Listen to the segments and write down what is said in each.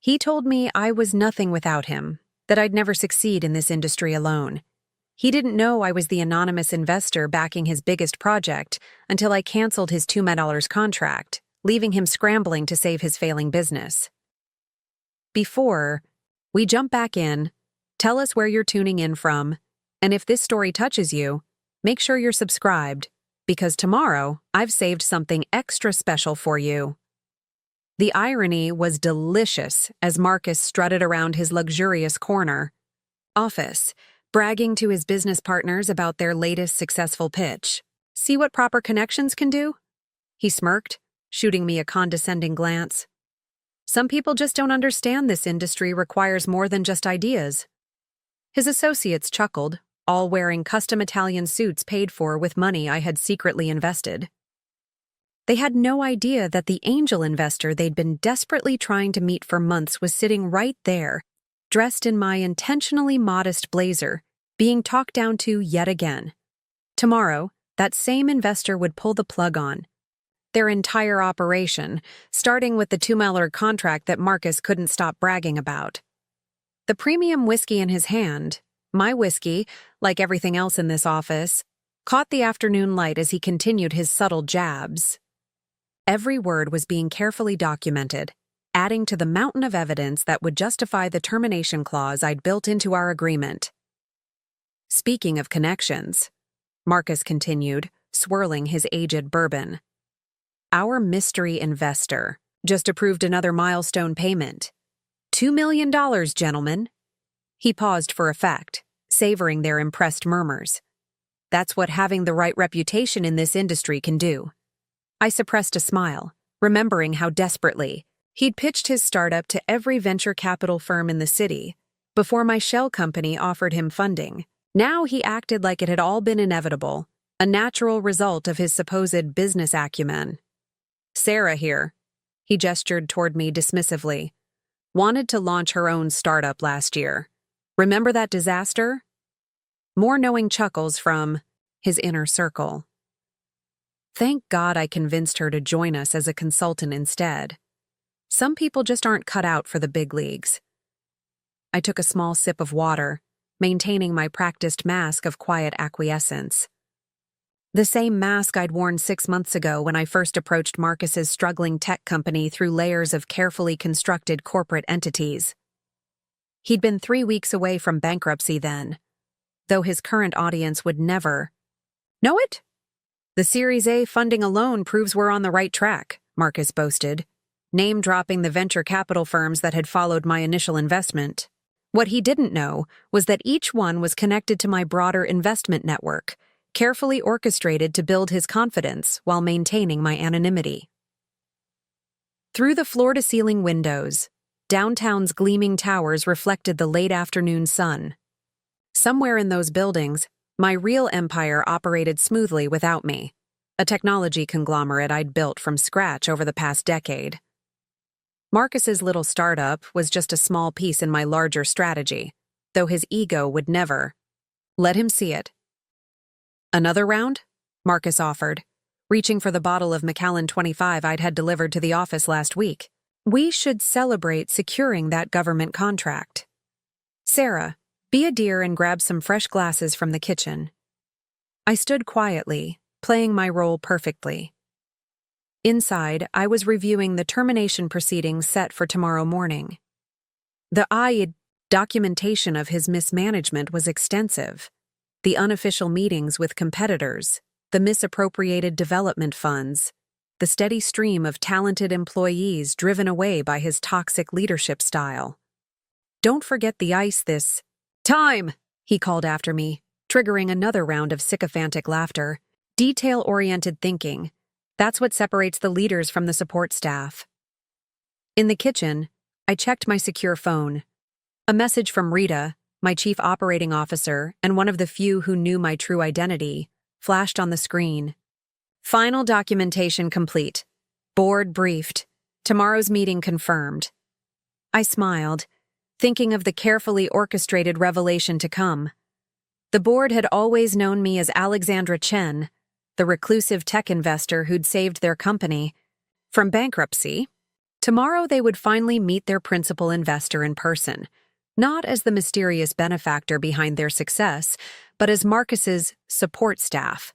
He told me I was nothing without him, that I'd never succeed in this industry alone. He didn't know I was the anonymous investor backing his biggest project until I canceled his $2 million contract, leaving him scrambling to save his failing business. Before we jump back in, tell us where you're tuning in from, and if this story touches you, make sure you're subscribed, because tomorrow I've saved something extra special for you. The irony was delicious as Marcus strutted around his luxurious corner office, bragging to his business partners about their latest successful pitch. See what proper connections can do? He smirked, shooting me a condescending glance. Some people just don't understand this industry requires more than just ideas. His associates chuckled, all wearing custom Italian suits paid for with money I had secretly invested. They had no idea that the angel investor they'd been desperately trying to meet for months was sitting right there, dressed in my intentionally modest blazer, being talked down to yet again. Tomorrow, that same investor would pull the plug on their entire operation, starting with the $2 million contract that Marcus couldn't stop bragging about. The premium whiskey in his hand, my whiskey, like everything else in this office, caught the afternoon light as he continued his subtle jabs. Every word was being carefully documented, adding to the mountain of evidence that would justify the termination clause I'd built into our agreement. Speaking of connections, Marcus continued, swirling his aged bourbon. Our mystery investor just approved another milestone payment. $2 million, gentlemen. He paused for effect, savoring their impressed murmurs. That's what having the right reputation in this industry can do. I suppressed a smile, remembering how desperately he'd pitched his startup to every venture capital firm in the city before my shell company offered him funding. Now he acted like it had all been inevitable, a natural result of his supposed business acumen. Sarah here, he gestured toward me dismissively, wanted to launch her own startup last year. Remember that disaster? More knowing chuckles from his inner circle. Thank God I convinced her to join us as a consultant instead. Some people just aren't cut out for the big leagues. I took a small sip of water, maintaining my practiced mask of quiet acquiescence. The same mask I'd worn 6 months ago when I first approached Marcus's struggling tech company through layers of carefully constructed corporate entities. He'd been 3 weeks away from bankruptcy then, though his current audience would never know it. The Series A funding alone proves we're on the right track, Marcus boasted, name-dropping the venture capital firms that had followed my initial investment. What he didn't know was that each one was connected to my broader investment network, carefully orchestrated to build his confidence while maintaining my anonymity. Through the floor-to-ceiling windows, downtown's gleaming towers reflected the late afternoon sun. Somewhere in those buildings, my real empire operated smoothly without me, a technology conglomerate I'd built from scratch over the past decade. Marcus's little startup was just a small piece in my larger strategy, though his ego would never let him see it. Another round? Marcus offered, reaching for the bottle of Macallan 25 I'd had delivered to the office last week. We should celebrate securing that government contract. Sarah, be a dear and grab some fresh glasses from the kitchen. I stood quietly, playing my role perfectly. Inside, I was reviewing the termination proceedings set for tomorrow morning. The documentation of his mismanagement was extensive. The unofficial meetings with competitors, the misappropriated development funds, the steady stream of talented employees driven away by his toxic leadership style. Don't forget the ice this time, he called after me, triggering another round of sycophantic laughter. Detail-oriented thinking. That's what separates the leaders from the support staff. In the kitchen, I checked my secure phone. A message from Rita, my chief operating officer and one of the few who knew my true identity, flashed on the screen. Final documentation complete. Board briefed. Tomorrow's meeting confirmed. I smiled, thinking of the carefully orchestrated revelation to come. The board had always known me as Alexandra Chen, the reclusive tech investor who'd saved their company from bankruptcy. Tomorrow they would finally meet their principal investor in person, not as the mysterious benefactor behind their success, but as Marcus's support staff.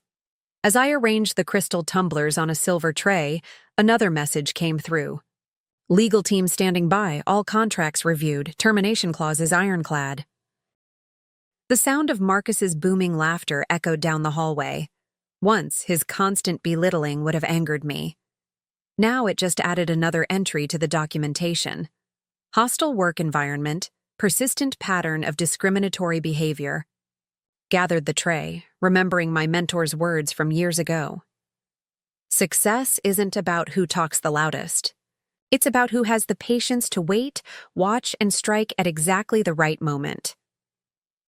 As I arranged the crystal tumblers on a silver tray, another message came through. Legal team standing by, all contracts reviewed, termination clauses ironclad. The sound of Marcus's booming laughter echoed down the hallway. Once, his constant belittling would have angered me. Now it just added another entry to the documentation. Hostile work environment, persistent pattern of discriminatory behavior. Gathered the tray, remembering my mentor's words from years ago. Success isn't about who talks the loudest. It's about who has the patience to wait, watch, and strike at exactly the right moment.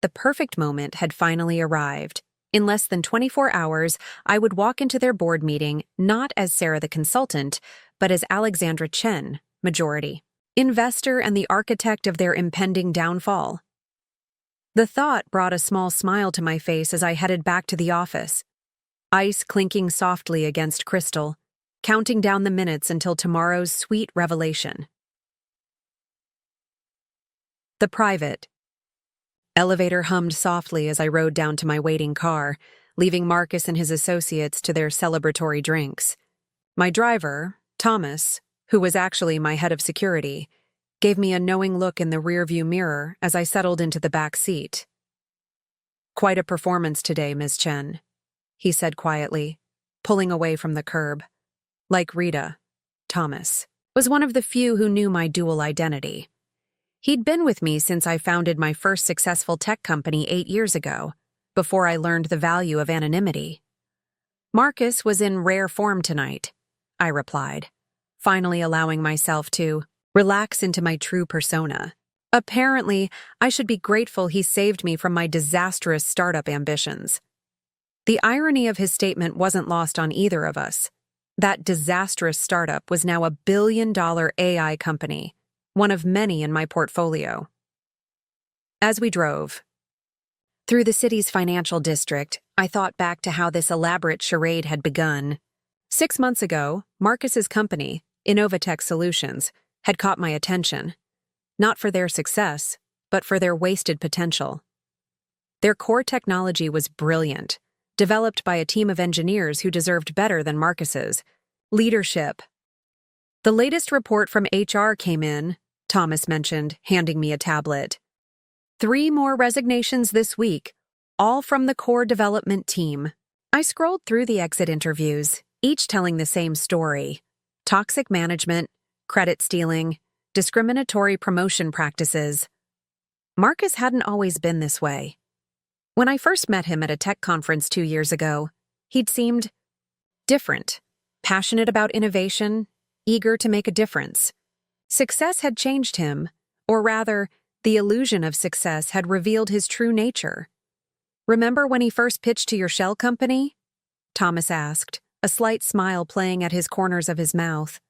The perfect moment had finally arrived. In less than 24 hours, I would walk into their board meeting not as Sarah the consultant, but as Alexandra Chen, majority investor and the architect of their impending downfall. The thought brought a small smile to my face as I headed back to the office, ice clinking softly against crystal, counting down the minutes until tomorrow's sweet revelation. The private. Elevator hummed softly as I rode down to my waiting car, leaving Marcus and his associates to their celebratory drinks. My driver, Thomas, who was actually my head of security, gave me a knowing look in the rearview mirror as I settled into the back seat. "Quite a performance today, Ms. Chen," he said quietly, pulling away from the curb. Like Rita, Thomas was one of the few who knew my dual identity. He'd been with me since I founded my first successful tech company 8 years ago, before I learned the value of anonymity. "Marcus was in rare form tonight," I replied, finally allowing myself to relax into my true persona. Apparently, I should be grateful he saved me from my disastrous startup ambitions. The irony of his statement wasn't lost on either of us. That disastrous startup was now a billion-dollar AI company, one of many in my portfolio. As we drove through the city's financial district, I thought back to how this elaborate charade had begun. 6 months ago, Marcus's company, Innovatech Solutions, had caught my attention, not for their success, but for their wasted potential. Their core technology was brilliant, developed by a team of engineers who deserved better than Marcus's. Leadership. "The latest report from HR came in," Thomas mentioned, handing me a tablet. 3 more resignations this week, all from the core development team. I scrolled through the exit interviews, each telling the same story. Toxic management, credit stealing, discriminatory promotion practices. Marcus hadn't always been this way. When I first met him at a tech conference 2 years ago, he'd seemed different, passionate about innovation, eager to make a difference. Success had changed him, or rather, the illusion of success had revealed his true nature. "Remember when he first pitched to your shell company?" Thomas asked, a slight smile playing at his corners of his mouth.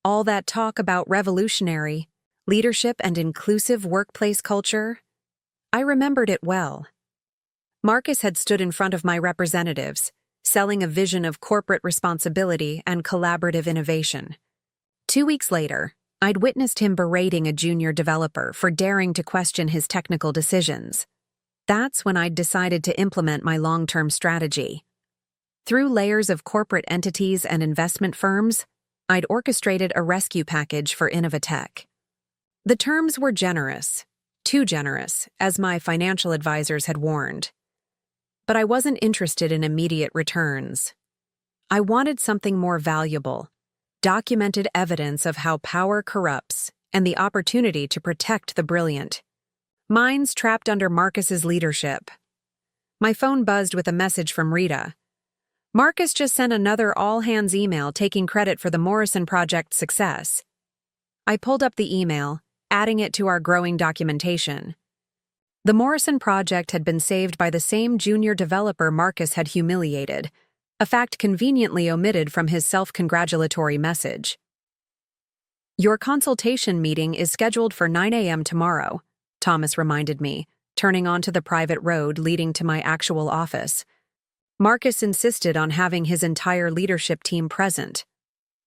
"All that talk about revolutionary, leadership and inclusive workplace culture?" I remembered it well. Marcus had stood in front of my representatives, selling a vision of corporate responsibility and collaborative innovation. 2 weeks later, I'd witnessed him berating a junior developer for daring to question his technical decisions. That's when I'd decided to implement my long-term strategy. Through layers of corporate entities and investment firms, I'd orchestrated a rescue package for Innovatech. The terms were generous, too generous, as my financial advisors had warned. But I wasn't interested in immediate returns. I wanted something more valuable, documented evidence of how power corrupts and the opportunity to protect the brilliant. Minds trapped under Marcus's leadership. My phone buzzed with a message from Rita. "Marcus just sent another all-hands email taking credit for the Morrison project's success." I pulled up the email, adding it to our growing documentation. The Morrison project had been saved by the same junior developer Marcus had humiliated, a fact conveniently omitted from his self-congratulatory message. "Your consultation meeting is scheduled for 9 a.m. tomorrow," Thomas reminded me, turning onto the private road leading to my actual office. Marcus insisted on having his entire leadership team present.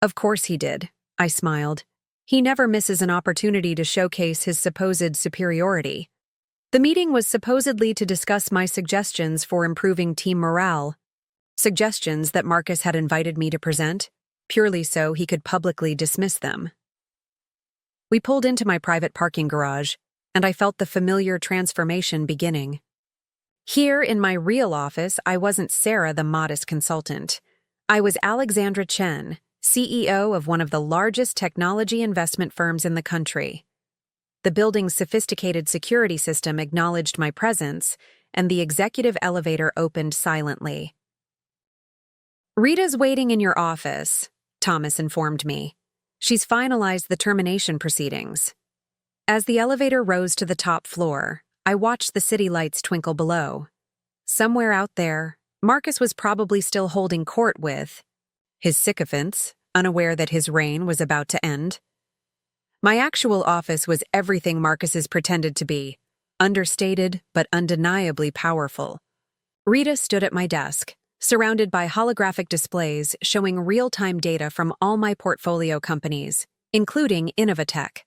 "Of course he did," I smiled. He never misses an opportunity to showcase his supposed superiority. The meeting was supposedly to discuss my suggestions for improving team morale, suggestions that Marcus had invited me to present, purely so he could publicly dismiss them. We pulled into my private parking garage, and I felt the familiar transformation beginning. Here, in my real office, I wasn't Sarah, the modest consultant. I was Alexandra Chen, CEO of one of the largest technology investment firms in the country. The building's sophisticated security system acknowledged my presence, and the executive elevator opened silently. "Rita's waiting in your office," Thomas informed me. "She's finalized the termination proceedings." As the elevator rose to the top floor, I watched the city lights twinkle below. Somewhere out there, Marcus was probably still holding court with his sycophants, unaware that his reign was about to end. My actual office was everything Marcus's pretended to be, understated but undeniably powerful. Rita stood at my desk, surrounded by holographic displays showing real-time data from all my portfolio companies, including Innovatech.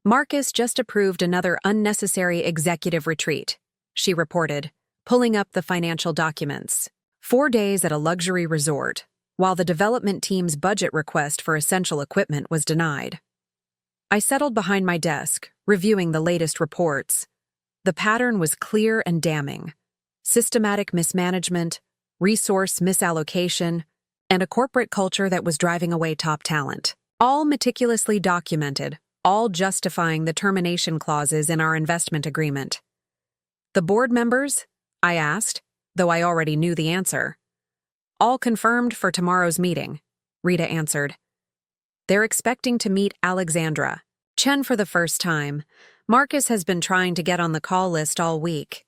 "Marcus just approved another unnecessary executive retreat," she reported, pulling up the financial documents. 4 days at a luxury resort, while the development team's budget request for essential equipment was denied. I settled behind my desk, reviewing the latest reports. The pattern was clear and damning. Systematic mismanagement, resource misallocation, and a corporate culture that was driving away top talent. All meticulously documented, all justifying the termination clauses in our investment agreement. "The board members?" I asked, though I already knew the answer. "All confirmed for tomorrow's meeting," Rita answered. "They're expecting to meet Alexandra Chen for the first time. Marcus has been trying to get on the call list all week.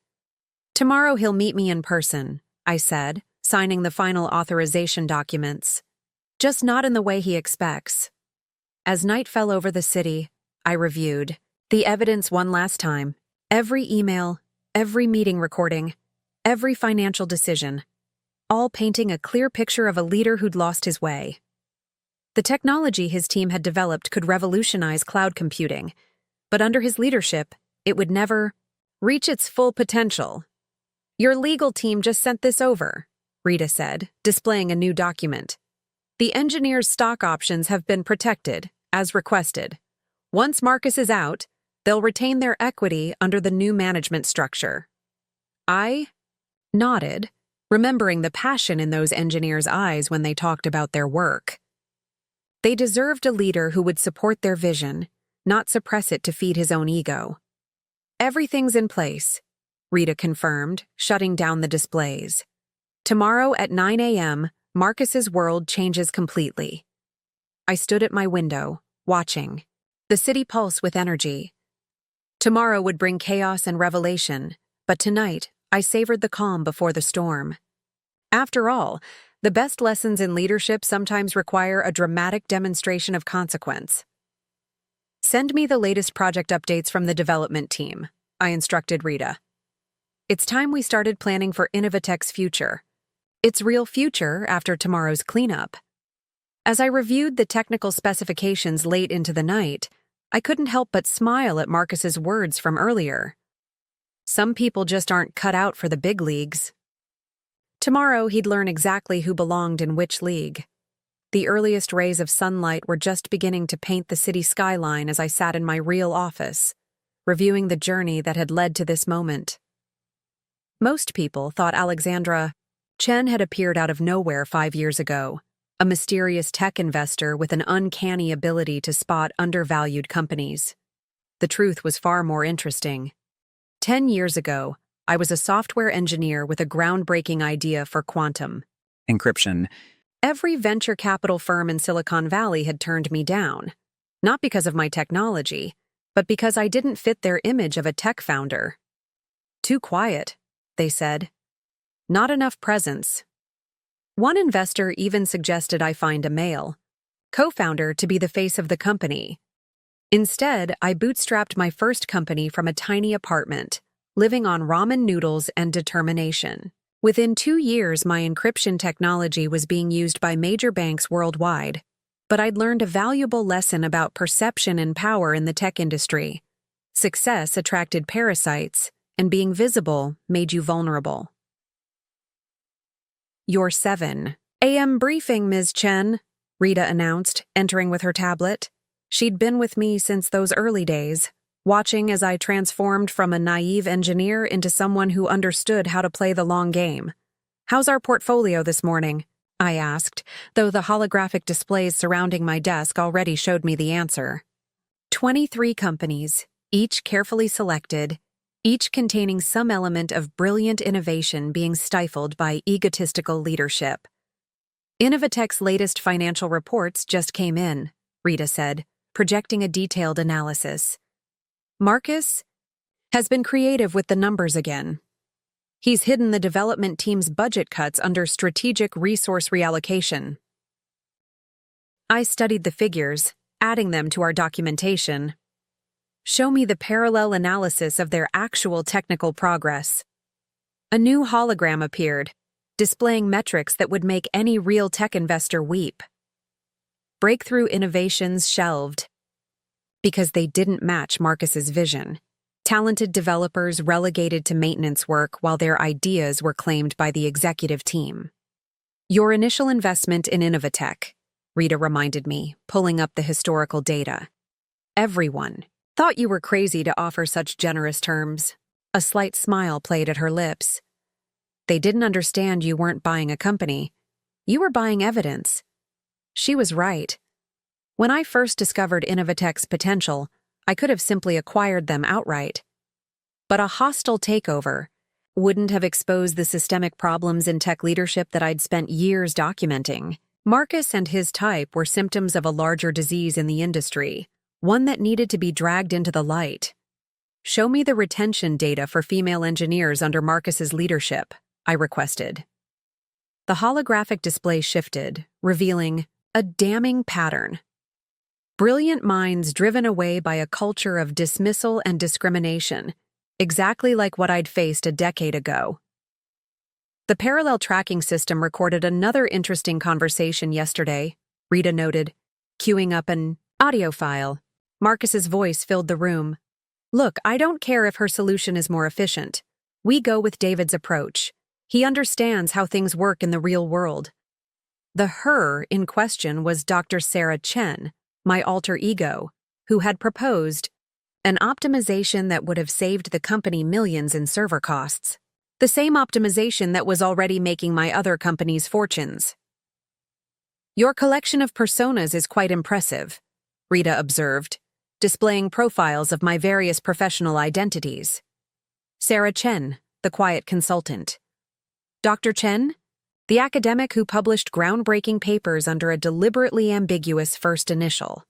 Tomorrow he'll meet me in person," I said, signing the final authorization documents. "Just not in the way he expects." As night fell over the city, I reviewed the evidence one last time. Every email, every meeting recording, every financial decision, all painting a clear picture of a leader who'd lost his way. The technology his team had developed could revolutionize cloud computing, but under his leadership, it would never reach its full potential. "Your legal team just sent this over," Rita said, displaying a new document. "The engineers' stock options have been protected, as requested. Once Marcus is out, they'll retain their equity under the new management structure." I nodded, remembering the passion in those engineers' eyes when they talked about their work. They deserved a leader who would support their vision, not suppress it to feed his own ego. "Everything's in place," Rita confirmed, shutting down the displays. "Tomorrow at 9 a.m., Marcus's world changes completely." I stood at my window, watching. The city pulse with energy. Tomorrow would bring chaos and revelation, but tonight I savored the calm before the storm. After all, the best lessons in leadership sometimes require a dramatic demonstration of consequence. "Send me the latest project updates from the development team," I instructed Rita. It's time we started planning for Innovatech's future. Its real future after tomorrow's cleanup. As I reviewed the technical specifications late into the night, I couldn't help but smile at Marcus's words from earlier. Some people just aren't cut out for the big leagues. Tomorrow he'd learn exactly who belonged in which league. The earliest rays of sunlight were just beginning to paint the city skyline as I sat in my real office, reviewing the journey that had led to this moment. Most people thought Alexandra Chen had appeared out of nowhere 5 years ago, a mysterious tech investor with an uncanny ability to spot undervalued companies. The truth was far more interesting. 10 years ago, I was a software engineer with a groundbreaking idea for quantum encryption. Every venture capital firm in Silicon Valley had turned me down, not because of my technology, but because I didn't fit their image of a tech founder. "Too quiet," they said. "Not enough presence." One investor even suggested I find a male co-founder to be the face of the company. Instead, I bootstrapped my first company from a tiny apartment, living on ramen noodles and determination. Within 2 years, my encryption technology was being used by major banks worldwide. But I'd learned a valuable lesson about perception and power in the tech industry. Success attracted parasites, and being visible made you vulnerable. "Your 7 a.m. briefing, Ms. Chen," Rita announced, entering with her tablet. She'd been with me since those early days, watching as I transformed from a naive engineer into someone who understood how to play the long game. "How's our portfolio this morning?" I asked, though the holographic displays surrounding my desk already showed me the answer. 23 companies, each carefully selected, each containing some element of brilliant innovation being stifled by egotistical leadership. "Innovatech's latest financial reports just came in," Rita said, projecting a detailed analysis. "Marcus has been creative with the numbers again. He's hidden the development team's budget cuts under strategic resource reallocation." I studied the figures, adding them to our documentation. "Show me the parallel analysis of their actual technical progress." A new hologram appeared, displaying metrics that would make any real tech investor weep. Breakthrough innovations shelved because they didn't match Marcus's vision. Talented developers relegated to maintenance work while their ideas were claimed by the executive team. "Your initial investment in Innovatech," Rita reminded me, pulling up the historical data. "Everyone thought you were crazy to offer such generous terms." A slight smile played at her lips. "They didn't understand you weren't buying a company. You were buying evidence." She was right. When I first discovered Innovatech's potential, I could have simply acquired them outright. But a hostile takeover wouldn't have exposed the systemic problems in tech leadership that I'd spent years documenting. Marcus and his type were symptoms of a larger disease in the industry, one that needed to be dragged into the light. "Show me the retention data for female engineers under Marcus's leadership," I requested. The holographic display shifted, revealing a damning pattern. Brilliant minds driven away by a culture of dismissal and discrimination, exactly like what I'd faced a decade ago. "The parallel tracking system recorded another interesting conversation yesterday," Rita noted, queuing up an audio file. Marcus's voice filled the room. "Look, I don't care if her solution is more efficient. We go with David's approach. He understands how things work in the real world." The "her" in question was Dr. Sarah Chen, my alter ego, who had proposed an optimization that would have saved the company millions in server costs. The same optimization that was already making my other companies fortunes. "Your collection of personas is quite impressive," Rita observed, displaying profiles of my various professional identities. Sarah Chen, the quiet consultant. Dr. Chen, the academic who published groundbreaking papers under a deliberately ambiguous first initial.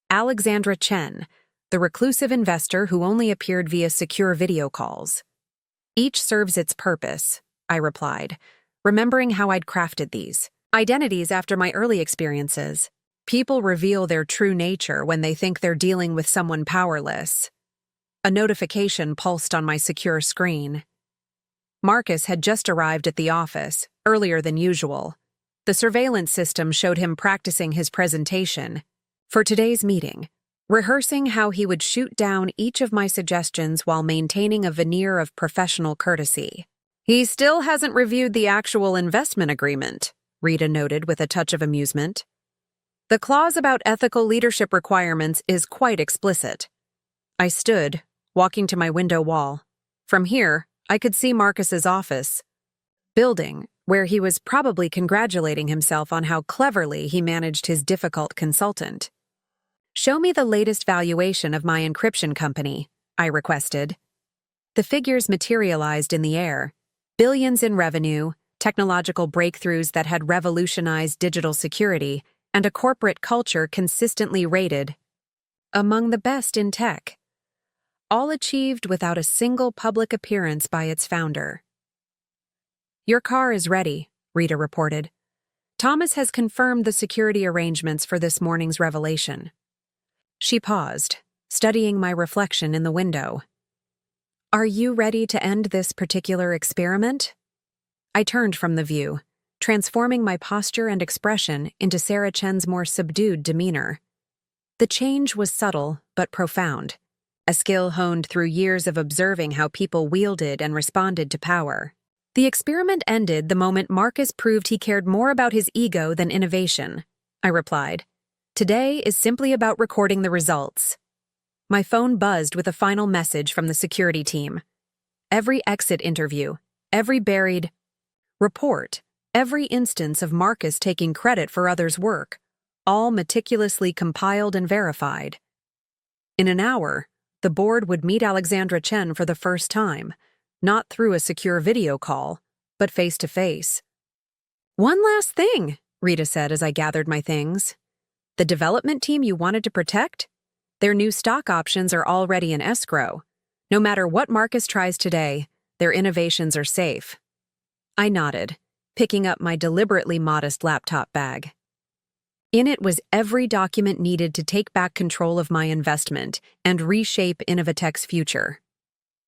Alexandra Chen, the reclusive investor who only appeared via secure video calls. "Each serves its purpose," I replied, remembering how I'd crafted these identities after my early experiences. People reveal their true nature when they think they're dealing with someone powerless. A notification pulsed on my secure screen. Marcus had just arrived at the office, earlier than usual. The surveillance system showed him practicing his presentation for today's meeting, rehearsing how he would shoot down each of my suggestions while maintaining a veneer of professional courtesy. "He still hasn't reviewed the actual investment agreement," Rita noted with a touch of amusement. "The clause about ethical leadership requirements is quite explicit." I stood, walking to my window wall. From here, I could see Marcus's office building, where he was probably congratulating himself on how cleverly he managed his difficult consultant. "Show me the latest valuation of my encryption company," I requested. The figures materialized in the air. Billions in revenue, technological breakthroughs that had revolutionized digital security, and a corporate culture consistently rated among the best in tech. All achieved without a single public appearance by its founder. "Your car is ready," Rita reported. "Thomas has confirmed the security arrangements for this morning's revelation." She paused, studying my reflection in the window. "Are you ready to end this particular experiment?" I turned from the view, transforming my posture and expression into Sarah Chen's more subdued demeanor. The change was subtle but profound, a skill honed through years of observing how people wielded and responded to power. The experiment ended the moment Marcus proved he cared more about his ego than innovation, I replied. Today is simply about recording the results. My phone buzzed with a final message from the security team. Every exit interview, every buried report, every instance of Marcus taking credit for others' work, all meticulously compiled and verified. In an hour, the board would meet Alexandra Chen for the first time, not through a secure video call, but face-to-face. "One last thing," Rita said as I gathered my things. "The development team you wanted to protect? Their new stock options are already in escrow. No matter what Marcus tries today, their innovations are safe." I nodded, picking up my deliberately modest laptop bag. In it was every document needed to take back control of my investment and reshape Innovatech's future.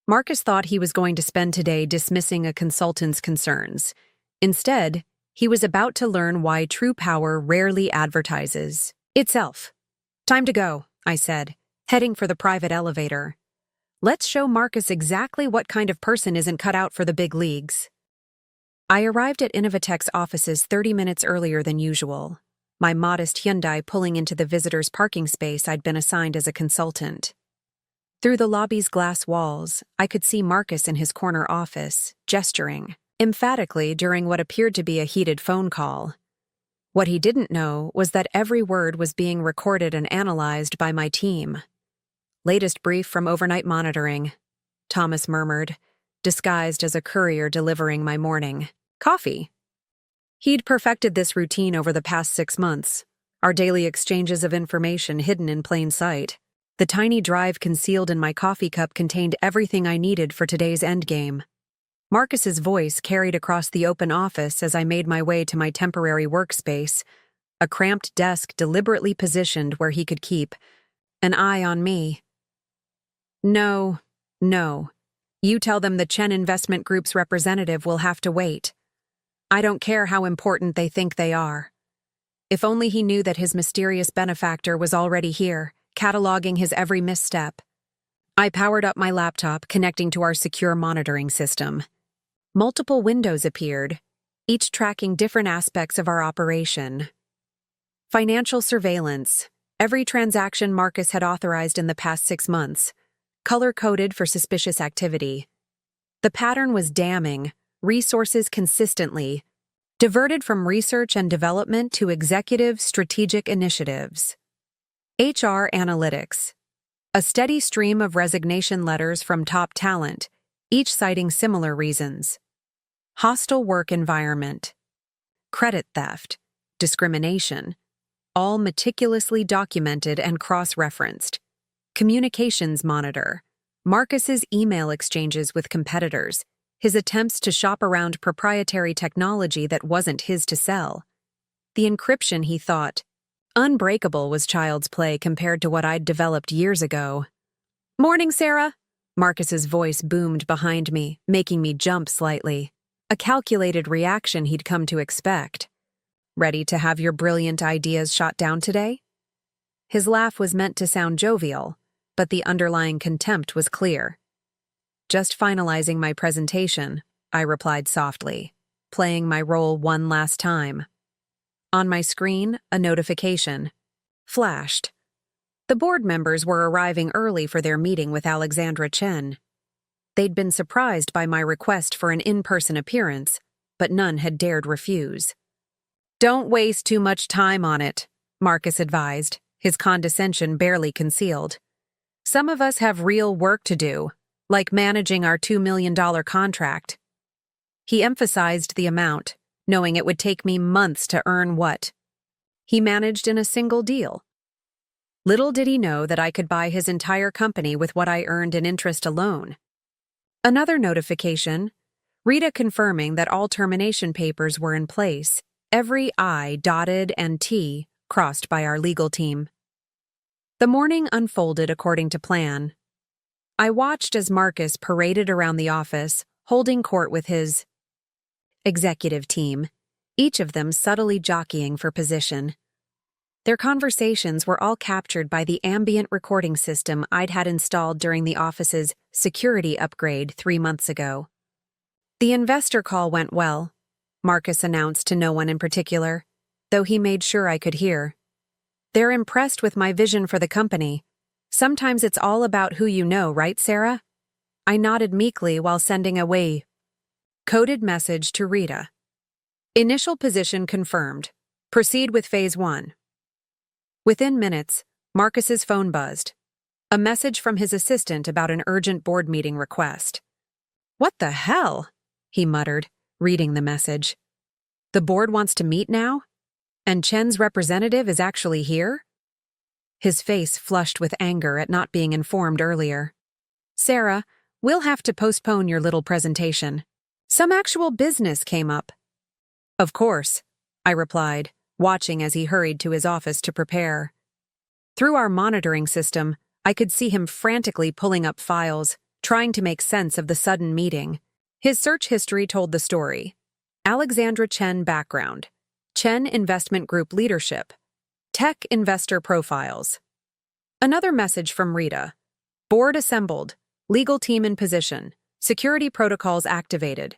Marcus thought he was going to spend today dismissing a consultant's concerns. Instead, he was about to learn why true power rarely advertises itself. "Time to go," I said, heading for the private elevator. "Let's show Marcus exactly what kind of person isn't cut out for the big leagues." I arrived at Innovatech's offices 30 minutes earlier than usual, my modest Hyundai pulling into the visitor's parking space I'd been assigned as a consultant. Through the lobby's glass walls, I could see Marcus in his corner office, gesturing emphatically during what appeared to be a heated phone call. What he didn't know was that every word was being recorded and analyzed by my team. "Latest brief from overnight monitoring," Thomas murmured, disguised as a courier delivering my morning coffee. He'd perfected this routine over the past 6 months, our daily exchanges of information hidden in plain sight. The tiny drive concealed in my coffee cup contained everything I needed for today's endgame. Marcus's voice carried across the open office as I made my way to my temporary workspace, a cramped desk deliberately positioned where he could keep an eye on me. No. You tell them the Chen Investment Group's representative will have to wait. I don't care how important they think they are." If only he knew that his mysterious benefactor was already here, cataloging his every misstep. I powered up my laptop, connecting to our secure monitoring system. Multiple windows appeared, each tracking different aspects of our operation. Financial surveillance, every transaction Marcus had authorized in the past 6 months, color-coded for suspicious activity. The pattern was damning, resources consistently diverted from research and development to executive strategic initiatives. HR analytics, a steady stream of resignation letters from top talent, each citing similar reasons. Hostile work environment, credit theft, discrimination, all meticulously documented and cross-referenced. Communications monitor, Marcus's email exchanges with competitors, his attempts to shop around proprietary technology that wasn't his to sell. The encryption he thought unbreakable was child's play compared to what I'd developed years ago. "Morning, Sarah!" Marcus's voice boomed behind me, making me jump slightly. A calculated reaction he'd come to expect. "Ready to have your brilliant ideas shot down today?" His laugh was meant to sound jovial, but the underlying contempt was clear. "Just finalizing my presentation," I replied softly, playing my role one last time. On my screen, a notification flashed. The board members were arriving early for their meeting with Alexandra Chen. They'd been surprised by my request for an in-person appearance, but none had dared refuse. "Don't waste too much time on it," Marcus advised, his condescension barely concealed. "Some of us have real work to do, like managing our $2 million contract." He emphasized the amount, knowing it would take me months to earn what he managed in a single deal. Little did he know that I could buy his entire company with what I earned in interest alone. Another notification, Rita confirming that all termination papers were in place, every I dotted and T crossed by our legal team. The morning unfolded according to plan. I watched as Marcus paraded around the office, holding court with his executive team, each of them subtly jockeying for position. Their conversations were all captured by the ambient recording system I'd had installed during the office's security upgrade 3 months ago. The investor call went well, Marcus announced to no one in particular, though he made sure I could hear. They're impressed with my vision for the company. Sometimes it's all about who you know, right, Sarah? I nodded meekly while sending a coded message to Rita. Initial position confirmed. Proceed with Phase 1. Within minutes, Marcus's phone buzzed. A message from his assistant about an urgent board meeting request. "What the hell?" he muttered, reading the message. "The board wants to meet now? And Chen's representative is actually here?" His face flushed with anger at not being informed earlier. "Sarah, we'll have to postpone your little presentation. Some actual business came up." "Of course," I replied, watching as he hurried to his office to prepare. Through our monitoring system, I could see him frantically pulling up files, trying to make sense of the sudden meeting. His search history told the story. Alexandra Chen background. Chen Investment Group leadership. Tech investor profiles. Another message from Rita. Board assembled. Legal team in position. Security protocols activated.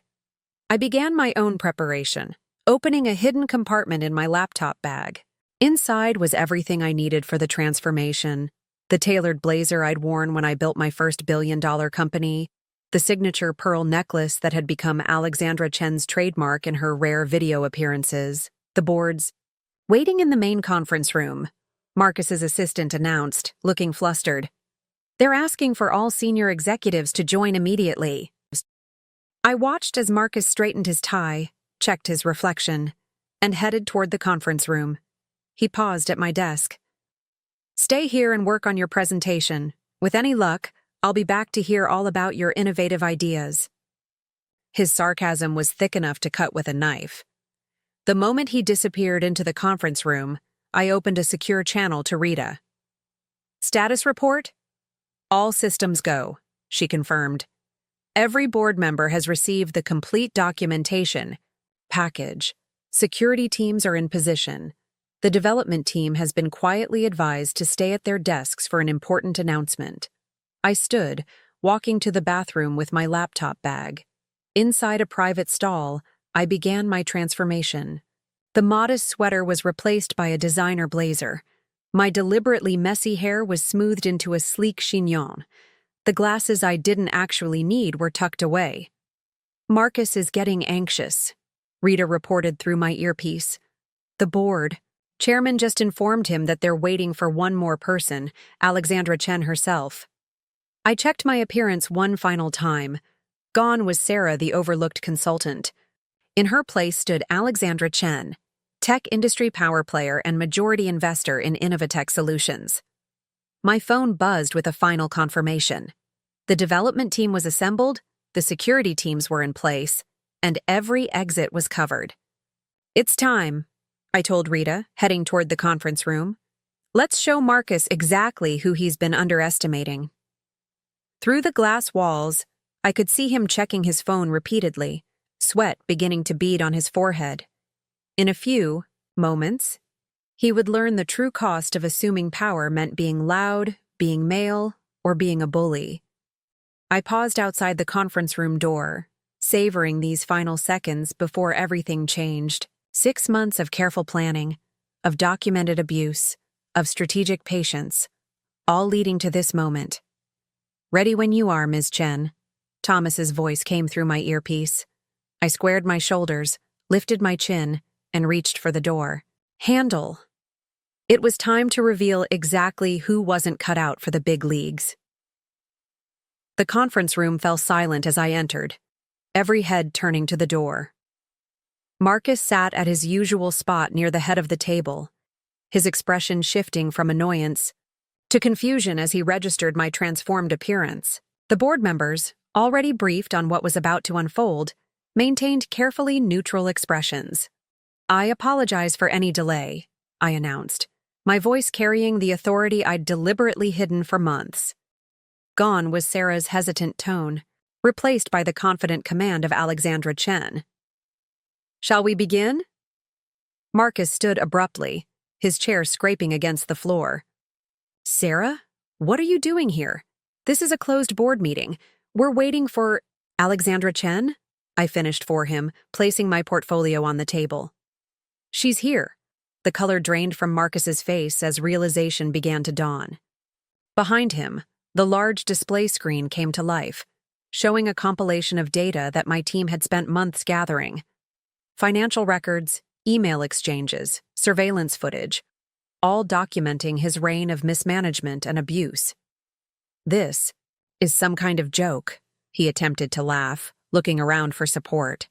I began my own preparation, opening a hidden compartment in my laptop bag. Inside was everything I needed for the transformation. The tailored blazer I'd worn when I built my first billion-dollar company, the signature pearl necklace that had become Alexandra Chen's trademark in her rare video appearances, the boards. Waiting in the main conference room, Marcus's assistant announced, looking flustered. "They're asking for all senior executives to join immediately." I watched as Marcus straightened his tie, checked his reflection, and headed toward the conference room. He paused at my desk. "Stay here and work on your presentation. With any luck, I'll be back to hear all about your innovative ideas." His sarcasm was thick enough to cut with a knife. The moment he disappeared into the conference room, I opened a secure channel to Rita. "Status report? All systems go," she confirmed. "Every board member has received the complete documentation package. Security teams are in position. The development team has been quietly advised to stay at their desks for an important announcement." I stood, walking to the bathroom with my laptop bag. Inside a private stall, I began my transformation. The modest sweater was replaced by a designer blazer. My deliberately messy hair was smoothed into a sleek chignon. The glasses I didn't actually need were tucked away. "Marcus is getting anxious," Rita reported through my earpiece. "The board. Chairman just informed him that they're waiting for one more person, Alexandra Chen herself." I checked my appearance one final time. Gone was Sarah, the overlooked consultant. In her place stood Alexandra Chen, tech industry power player and majority investor in Innovatech Solutions. My phone buzzed with a final confirmation. The development team was assembled, the security teams were in place, and every exit was covered. "It's time," I told Rita, heading toward the conference room. "Let's show Marcus exactly who he's been underestimating." Through the glass walls, I could see him checking his phone repeatedly, sweat beginning to bead on his forehead. In a few moments, he would learn the true cost of assuming power meant being loud, being male, or being a bully. I paused outside the conference room door, savoring these final seconds before everything changed. 6 months of careful planning, of documented abuse, of strategic patience, all leading to this moment. "Ready when you are, Ms. Chen." Thomas's voice came through my earpiece. I squared my shoulders, lifted my chin, and reached for the door. Handle. It was time to reveal exactly who wasn't cut out for the big leagues. The conference room fell silent as I entered, every head turning to the door. Marcus sat at his usual spot near the head of the table, his expression shifting from annoyance to confusion as he registered my transformed appearance. The board members, already briefed on what was about to unfold, maintained carefully neutral expressions. "I apologize for any delay," I announced, my voice carrying the authority I'd deliberately hidden for months. Gone was Sarah's hesitant tone, replaced by the confident command of Alexandra Chen. "Shall we begin?" Marcus stood abruptly, his chair scraping against the floor. Sarah? What are you doing here? This is a closed board meeting. We're waiting for Alexandra Chen? I finished for him, placing my portfolio on the table. She's here. The color drained from Marcus's face as realization began to dawn. Behind him, the large display screen came to life, showing a compilation of data that my team had spent months gathering. Financial records, email exchanges, surveillance footage, all documenting his reign of mismanagement and abuse. This is some kind of joke, he attempted to laugh, looking around for support.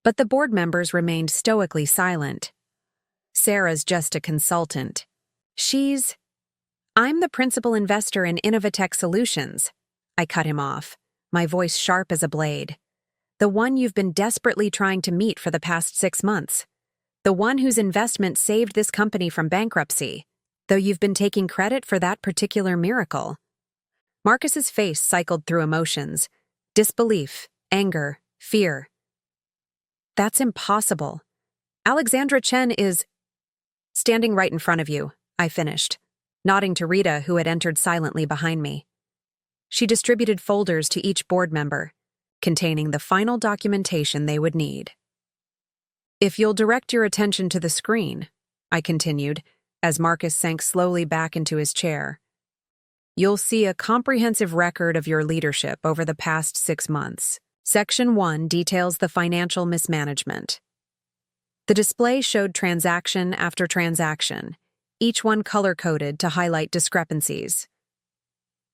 But the board members remained stoically silent. Sarah's just a consultant. I'm the principal investor in Innovatech Solutions. I cut him off, my voice sharp as a blade. The one you've been desperately trying to meet for the past 6 months. The one whose investment saved this company from bankruptcy, though you've been taking credit for that particular miracle. Marcus's face cycled through emotions: disbelief, anger, fear. That's impossible. Alexandra Chen is standing right in front of you, I finished, nodding to Rita, who had entered silently behind me. She distributed folders to each board member, containing the final documentation they would need. If you'll direct your attention to the screen, I continued, as Marcus sank slowly back into his chair, you'll see a comprehensive record of your leadership over the past 6 months. Section 1 details the financial mismanagement. The display showed transaction after transaction, each one color-coded to highlight discrepancies.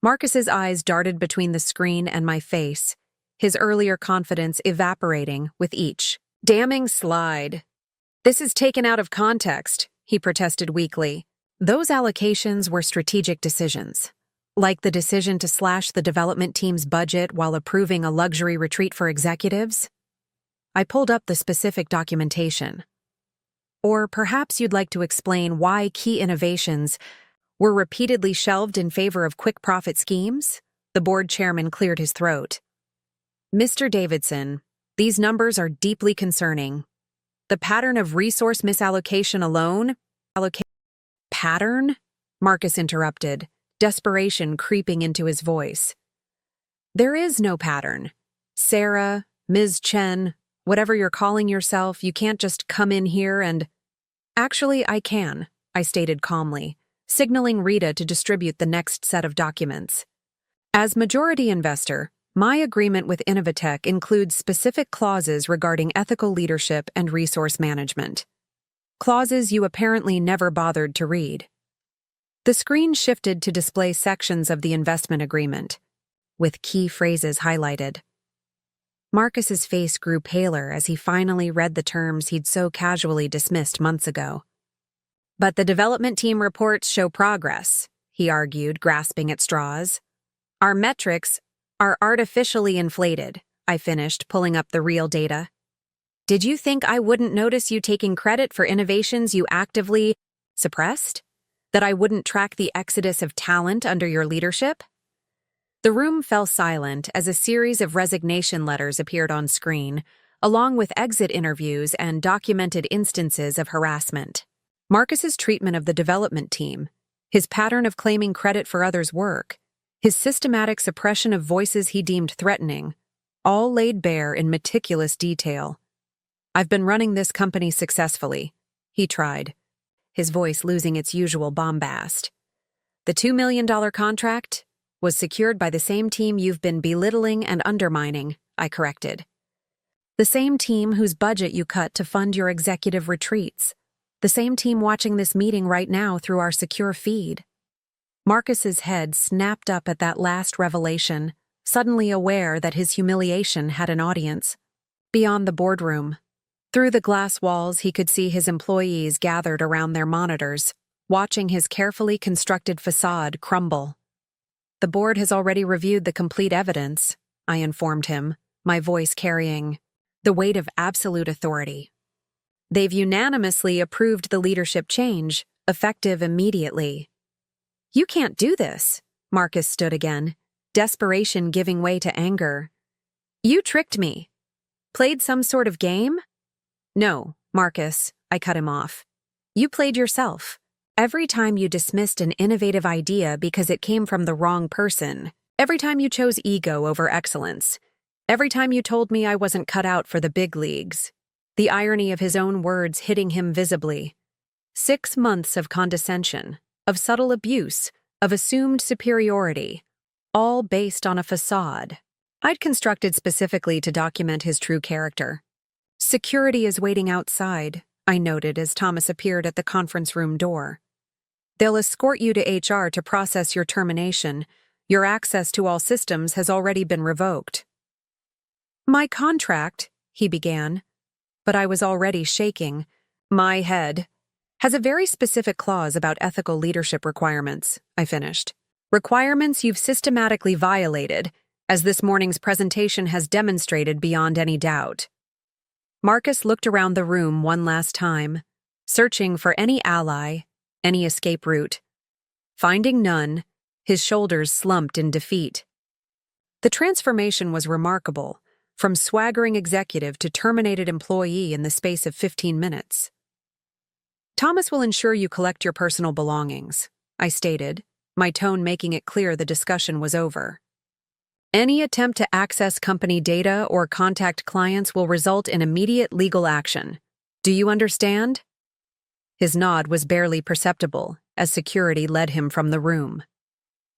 Marcus's eyes darted between the screen and my face, his earlier confidence evaporating with each damning slide. This is taken out of context, he protested weakly. Those allocations were strategic decisions, like the decision to slash the development team's budget while approving a luxury retreat for executives. I pulled up the specific documentation. Or perhaps you'd like to explain why key innovations were repeatedly shelved in favor of quick profit schemes? The board chairman cleared his throat. Mr. Davidson, these numbers are deeply concerning. The pattern of resource misallocation alone— Pattern? Marcus interrupted, desperation creeping into his voice. There is no pattern. Sarah, Ms. Chen, whatever you're calling yourself, you can't just come in here and— Actually, I can, I stated calmly, signaling Rita to distribute the next set of documents. As majority investor, my agreement with Innovatech includes specific clauses regarding ethical leadership and resource management. Clauses you apparently never bothered to read. The screen shifted to display sections of the investment agreement, with key phrases highlighted. Marcus's face grew paler as he finally read the terms he'd so casually dismissed months ago. But the development team reports show progress, he argued, grasping at straws. Our metrics are artificially inflated, I finished, pulling up the real data. Did you think I wouldn't notice you taking credit for innovations you actively suppressed? That I wouldn't track the exodus of talent under your leadership? The room fell silent as a series of resignation letters appeared on screen, along with exit interviews and documented instances of harassment. Marcus's treatment of the development team, his pattern of claiming credit for others' work, his systematic suppression of voices he deemed threatening, all laid bare in meticulous detail. I've been running this company successfully, he tried, his voice losing its usual bombast. The $2 million contract was secured by the same team you've been belittling and undermining, I corrected. The same team whose budget you cut to fund your executive retreats. The same team watching this meeting right now through our secure feed. Marcus's head snapped up at that last revelation, suddenly aware that his humiliation had an audience. Beyond the boardroom, through the glass walls, he could see his employees gathered around their monitors, watching his carefully constructed facade crumble. The board has already reviewed the complete evidence, I informed him, my voice carrying the weight of absolute authority. They've unanimously approved the leadership change, effective immediately. You can't do this, Marcus stood again, desperation giving way to anger. You tricked me. Played some sort of game? No, Marcus, I cut him off. You played yourself. Every time you dismissed an innovative idea because it came from the wrong person. Every time you chose ego over excellence. Every time you told me I wasn't cut out for the big leagues. The irony of his own words hitting him visibly. 6 months of condescension, of subtle abuse, of assumed superiority, all based on a facade I'd constructed specifically to document his true character. Security is waiting outside, I noted as Thomas appeared at the conference room door. They'll escort you to HR to process your termination. Your access to all systems has already been revoked. My contract, he began, but I was already shaking. My head has a very specific clause about ethical leadership requirements, I finished. Requirements you've systematically violated, as this morning's presentation has demonstrated beyond any doubt. Marcus looked around the room one last time, searching for any ally, any escape route. Finding none, his shoulders slumped in defeat. The transformation was remarkable, from swaggering executive to terminated employee in the space of 15 minutes. Thomas will ensure you collect your personal belongings, I stated, my tone making it clear the discussion was over. Any attempt to access company data or contact clients will result in immediate legal action. Do you understand? His nod was barely perceptible as security led him from the room.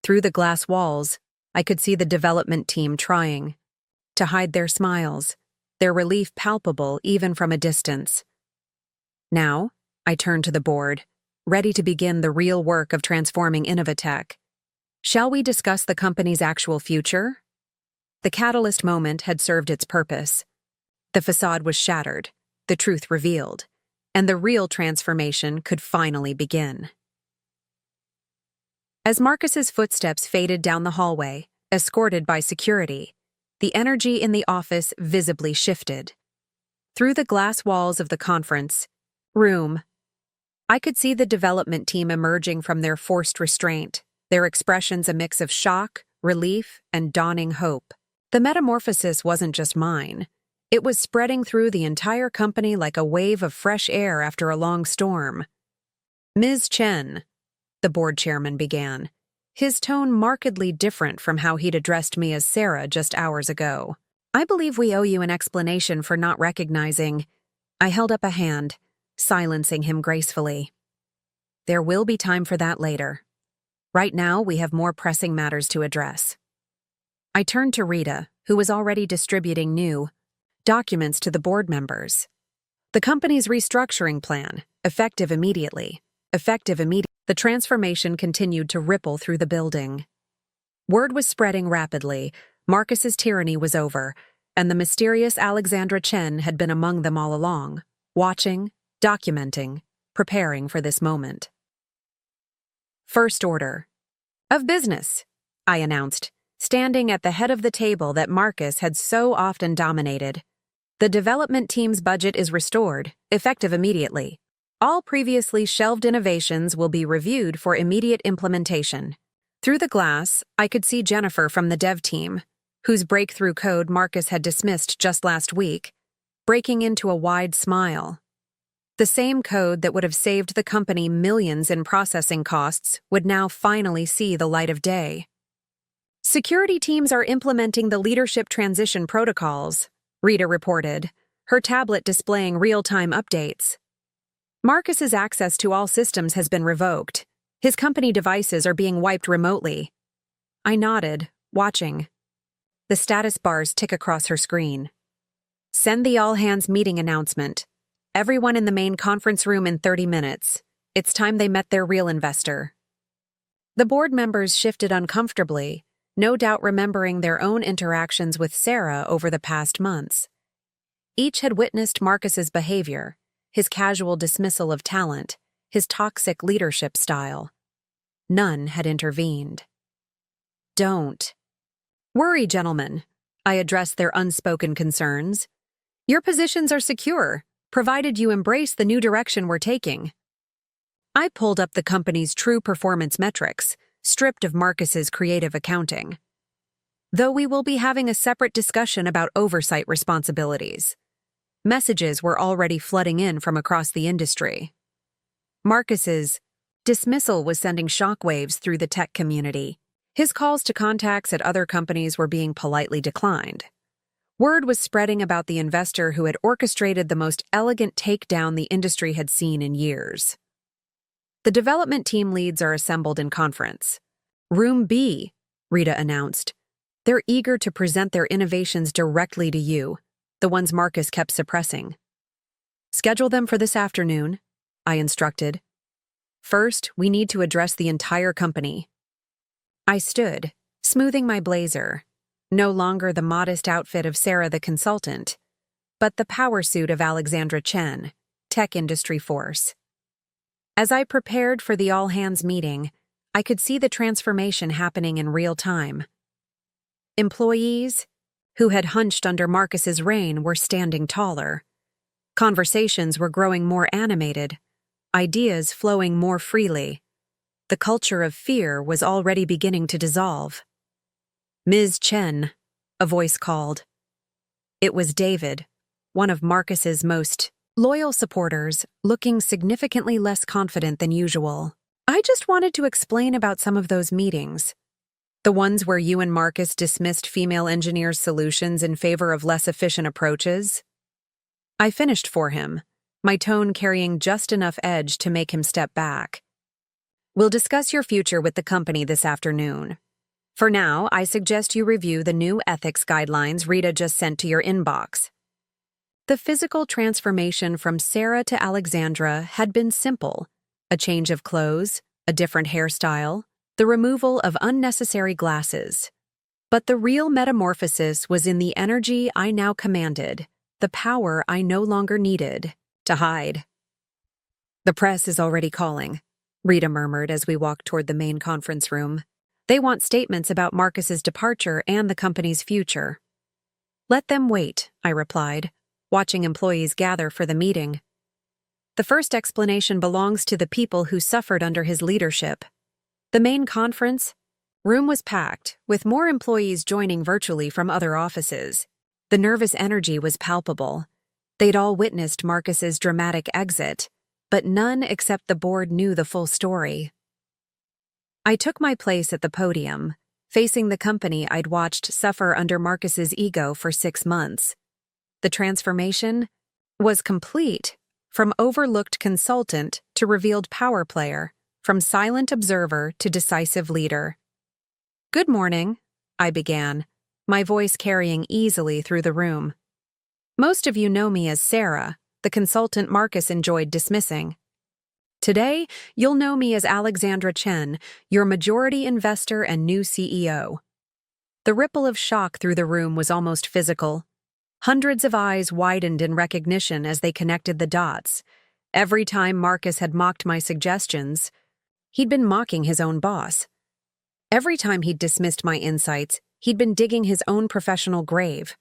Through the glass walls, I could see the development team trying to hide their smiles, their relief palpable even from a distance. Now, I turned to the board, ready to begin the real work of transforming Innovatech. Shall we discuss the company's actual future? The catalyst moment had served its purpose. The facade was shattered, the truth revealed, and the real transformation could finally begin. As Marcus's footsteps faded down the hallway, escorted by security, the energy in the office visibly shifted. Through the glass walls of the conference room, I could see the development team emerging from their forced restraint, their expressions a mix of shock, relief, and dawning hope. The metamorphosis wasn't just mine. It was spreading through the entire company like a wave of fresh air after a long storm. Ms. Chen, the board chairman began, his tone markedly different from how he'd addressed me as Sarah just hours ago. I believe we owe you an explanation for not recognizing. I held up a hand, silencing him gracefully. There will be time for that later. Right now, we have more pressing matters to address. I turned to Rita, who was already distributing new documents to the board members. The company's restructuring plan, effective immediately. The transformation continued to ripple through the building. Word was spreading rapidly. Marcus's tyranny was over, and the mysterious Alexandra Chen had been among them all along, watching, documenting, preparing for this moment. First order of business, I announced, standing at the head of the table that Marcus had so often dominated. The development team's budget is restored, effective immediately. All previously shelved innovations will be reviewed for immediate implementation. Through the glass, I could see Jennifer from the dev team, whose breakthrough code Marcus had dismissed just last week, breaking into a wide smile. The same code that would have saved the company millions in processing costs would now finally see the light of day. Security teams are implementing the leadership transition protocols, Rita reported, her tablet displaying real-time updates. Marcus's access to all systems has been revoked. His company devices are being wiped remotely. I nodded, watching. The status bars tick across her screen. Send the all-hands meeting announcement. Everyone in the main conference room in 30 minutes. It's time they met their real investor. The board members shifted uncomfortably, no doubt remembering their own interactions with Sarah over the past months. Each had witnessed Marcus's behavior, his casual dismissal of talent, his toxic leadership style. None had intervened. Don't worry, gentlemen. I addressed their unspoken concerns. Your positions are secure, provided you embrace the new direction we're taking. I pulled up the company's true performance metrics, stripped of Marcus's creative accounting. Though we will be having a separate discussion about oversight responsibilities. Messages were already flooding in from across the industry. Marcus's dismissal was sending shockwaves through the tech community. His calls to contacts at other companies were being politely declined. Word was spreading about the investor who had orchestrated the most elegant takedown the industry had seen in years. The development team leads are assembled in conference. Room B, Rita announced. They're eager to present their innovations directly to you, the ones Marcus kept suppressing. Schedule them for this afternoon, I instructed. First, we need to address the entire company. I stood, smoothing my blazer, no longer the modest outfit of Sarah the consultant, but the power suit of Alexandra Chen, tech industry force. As I prepared for the all-hands meeting, I could see the transformation happening in real time. Employees, who had hunched under Marcus's reign, were standing taller. Conversations were growing more animated, ideas flowing more freely. The culture of fear was already beginning to dissolve. Ms. Chen, a voice called. It was David, one of Marcus's most loyal supporters, looking significantly less confident than usual. I just wanted to explain about some of those meetings. The ones where you and Marcus dismissed female engineers' solutions in favor of less efficient approaches. I finished for him, my tone carrying just enough edge to make him step back. We'll discuss your future with the company this afternoon. For now, I suggest you review the new ethics guidelines Rita just sent to your inbox. The physical transformation from Sarah to Alexandra had been simple: a change of clothes, a different hairstyle, the removal of unnecessary glasses. But the real metamorphosis was in the energy I now commanded, the power I no longer needed to hide. The press is already calling, Rita murmured as we walked toward the main conference room. They want statements about Marcus's departure and the company's future. Let them wait, I replied, watching employees gather for the meeting. The first explanation belongs to the people who suffered under his leadership. The main conference room was packed, with more employees joining virtually from other offices. The nervous energy was palpable. They'd all witnessed Marcus's dramatic exit, but none except the board knew the full story. I took my place at the podium, facing the company I'd watched suffer under Marcus's ego for 6 months. The transformation was complete, from overlooked consultant to revealed power player, from silent observer to decisive leader. Good morning, I began, my voice carrying easily through the room. Most of you know me as Sarah, the consultant Marcus enjoyed dismissing. Today, you'll know me as Alexandra Chen, your majority investor and new CEO. The ripple of shock through the room was almost physical. Hundreds of eyes widened in recognition as they connected the dots. Every time Marcus had mocked my suggestions, he'd been mocking his own boss. Every time he'd dismissed my insights, he'd been digging his own professional grave.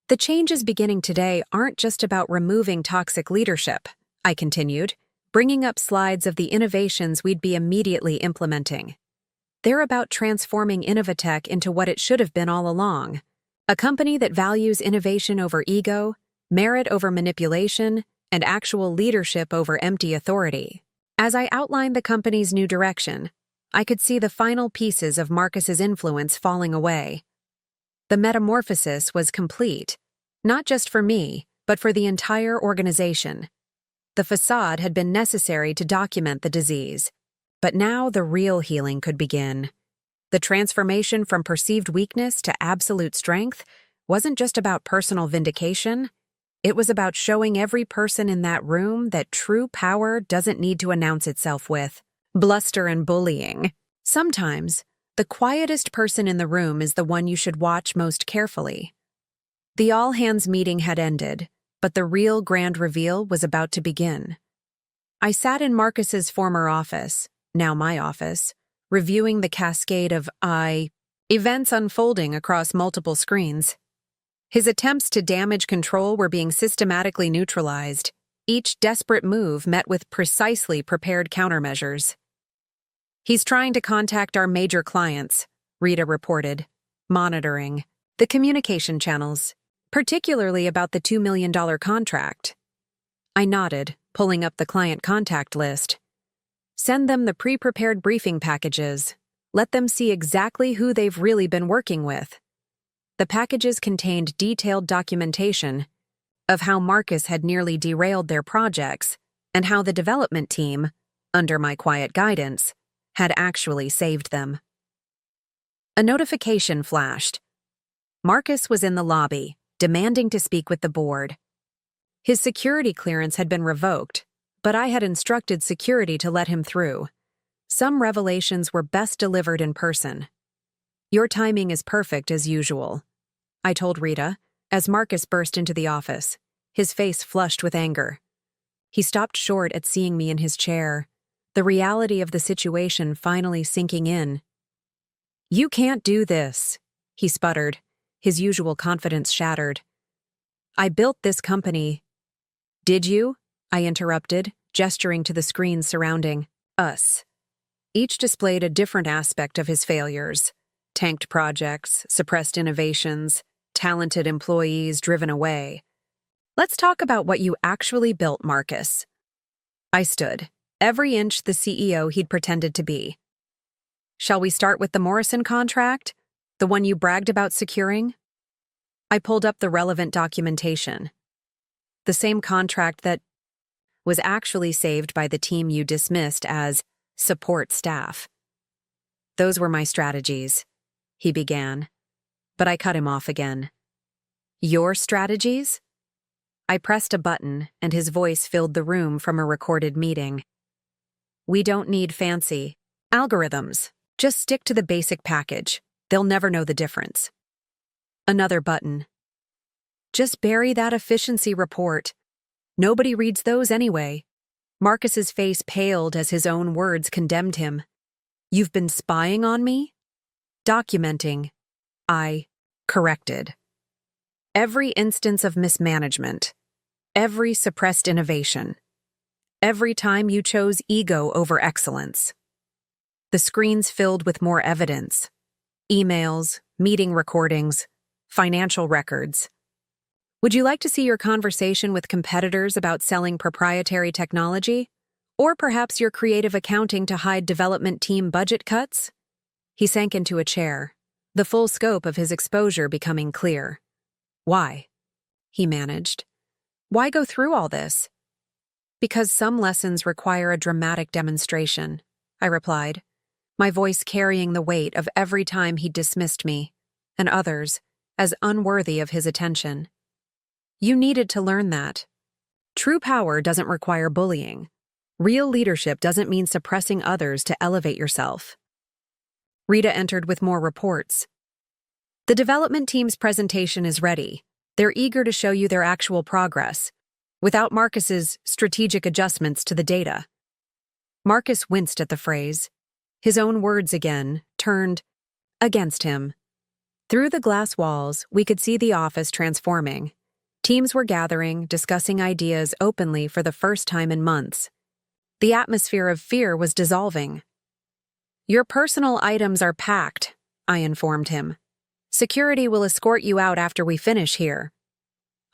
The changes beginning today aren't just about removing toxic leadership, I continued, bringing up slides of the innovations we'd be immediately implementing. They're about transforming Innovatech into what it should have been all along. A company that values innovation over ego, merit over manipulation, and actual leadership over empty authority. As I outlined the company's new direction, I could see the final pieces of Marcus's influence falling away. The metamorphosis was complete, not just for me, but for the entire organization. The facade had been necessary to document the disease, but now the real healing could begin. The transformation from perceived weakness to absolute strength wasn't just about personal vindication. It was about showing every person in that room that true power doesn't need to announce itself with bluster and bullying. Sometimes, the quietest person in the room is the one you should watch most carefully. The all-hands meeting had ended, but the real grand reveal was about to begin. I sat in Marcus's former office, now my office, reviewing the cascade of events unfolding across multiple screens. His attempts to damage control were being systematically neutralized, each desperate move met with precisely prepared countermeasures. He's trying to contact our major clients, Rita reported, monitoring the communication channels, particularly about the $2 million contract. I nodded, pulling up the client contact list. Send them the pre-prepared briefing packages. Let them see exactly who they've really been working with. The packages contained detailed documentation of how Marcus had nearly derailed their projects and how the development team, under my quiet guidance, had actually saved them. A notification flashed. Marcus was in the lobby, demanding to speak with the board. His security clearance had been revoked, but I had instructed security to let him through. Some revelations were best delivered in person. Your timing is perfect as usual, I told Rita, as Marcus burst into the office, his face flushed with anger. He stopped short at seeing me in his chair, the reality of the situation finally sinking in. You can't do this, he sputtered, his usual confidence shattered. I built this company. Did you? I interrupted, gesturing to the screens surrounding us. Each displayed a different aspect of his failures. Tanked projects, suppressed innovations, talented employees driven away. Let's talk about what you actually built, Marcus. I stood, every inch the CEO he'd pretended to be. Shall we start with the Morrison contract? The one you bragged about securing? I pulled up the relevant documentation. The same contract that was actually saved by the team you dismissed as support staff. Those were my strategies, he began, but I cut him off again. Your strategies? I pressed a button, and his voice filled the room from a recorded meeting. We don't need fancy algorithms. Just stick to the basic package. They'll never know the difference. Another button. Just bury that efficiency report. Nobody reads those anyway. Marcus's face paled as his own words condemned him. You've been spying on me? Documenting. I corrected. Every instance of mismanagement. Every suppressed innovation. Every time you chose ego over excellence. The screens filled with more evidence. Emails, meeting recordings, financial records. Would you like to see your conversation with competitors about selling proprietary technology? Or perhaps your creative accounting to hide development team budget cuts? He sank into a chair, the full scope of his exposure becoming clear. Why? He managed. Why go through all this? Because some lessons require a dramatic demonstration, I replied, my voice carrying the weight of every time he dismissed me, and others as unworthy of his attention. You needed to learn that. True power doesn't require bullying. Real leadership doesn't mean suppressing others to elevate yourself. Rita entered with more reports. The development team's presentation is ready. They're eager to show you their actual progress, without Marcus's strategic adjustments to the data. Marcus winced at the phrase. His own words again turned against him. Through the glass walls, we could see the office transforming. Teams were gathering, discussing ideas openly for the first time in months. The atmosphere of fear was dissolving. Your personal items are packed, I informed him. Security will escort you out after we finish here.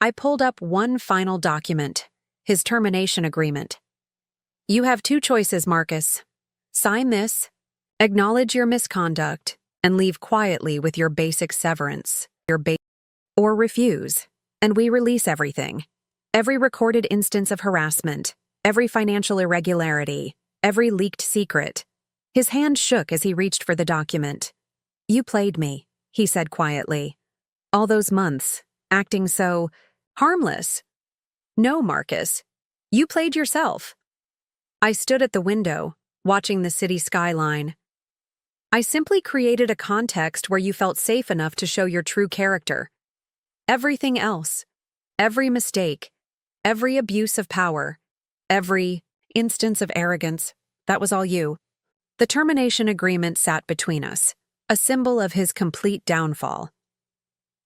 I pulled up one final document, his termination agreement. You have two choices, Marcus. Sign this, acknowledge your misconduct, and leave quietly with your basic severance, or refuse, and we release everything. Every recorded instance of harassment, every financial irregularity, every leaked secret. His hand shook as he reached for the document. You played me, he said quietly. All those months, acting so harmless. No, Marcus, you played yourself. I stood at the window, watching the city skyline. I simply created a context where you felt safe enough to show your true character. Everything else, every mistake, every abuse of power, every instance of arrogance, that was all you. The termination agreement sat between us, a symbol of his complete downfall.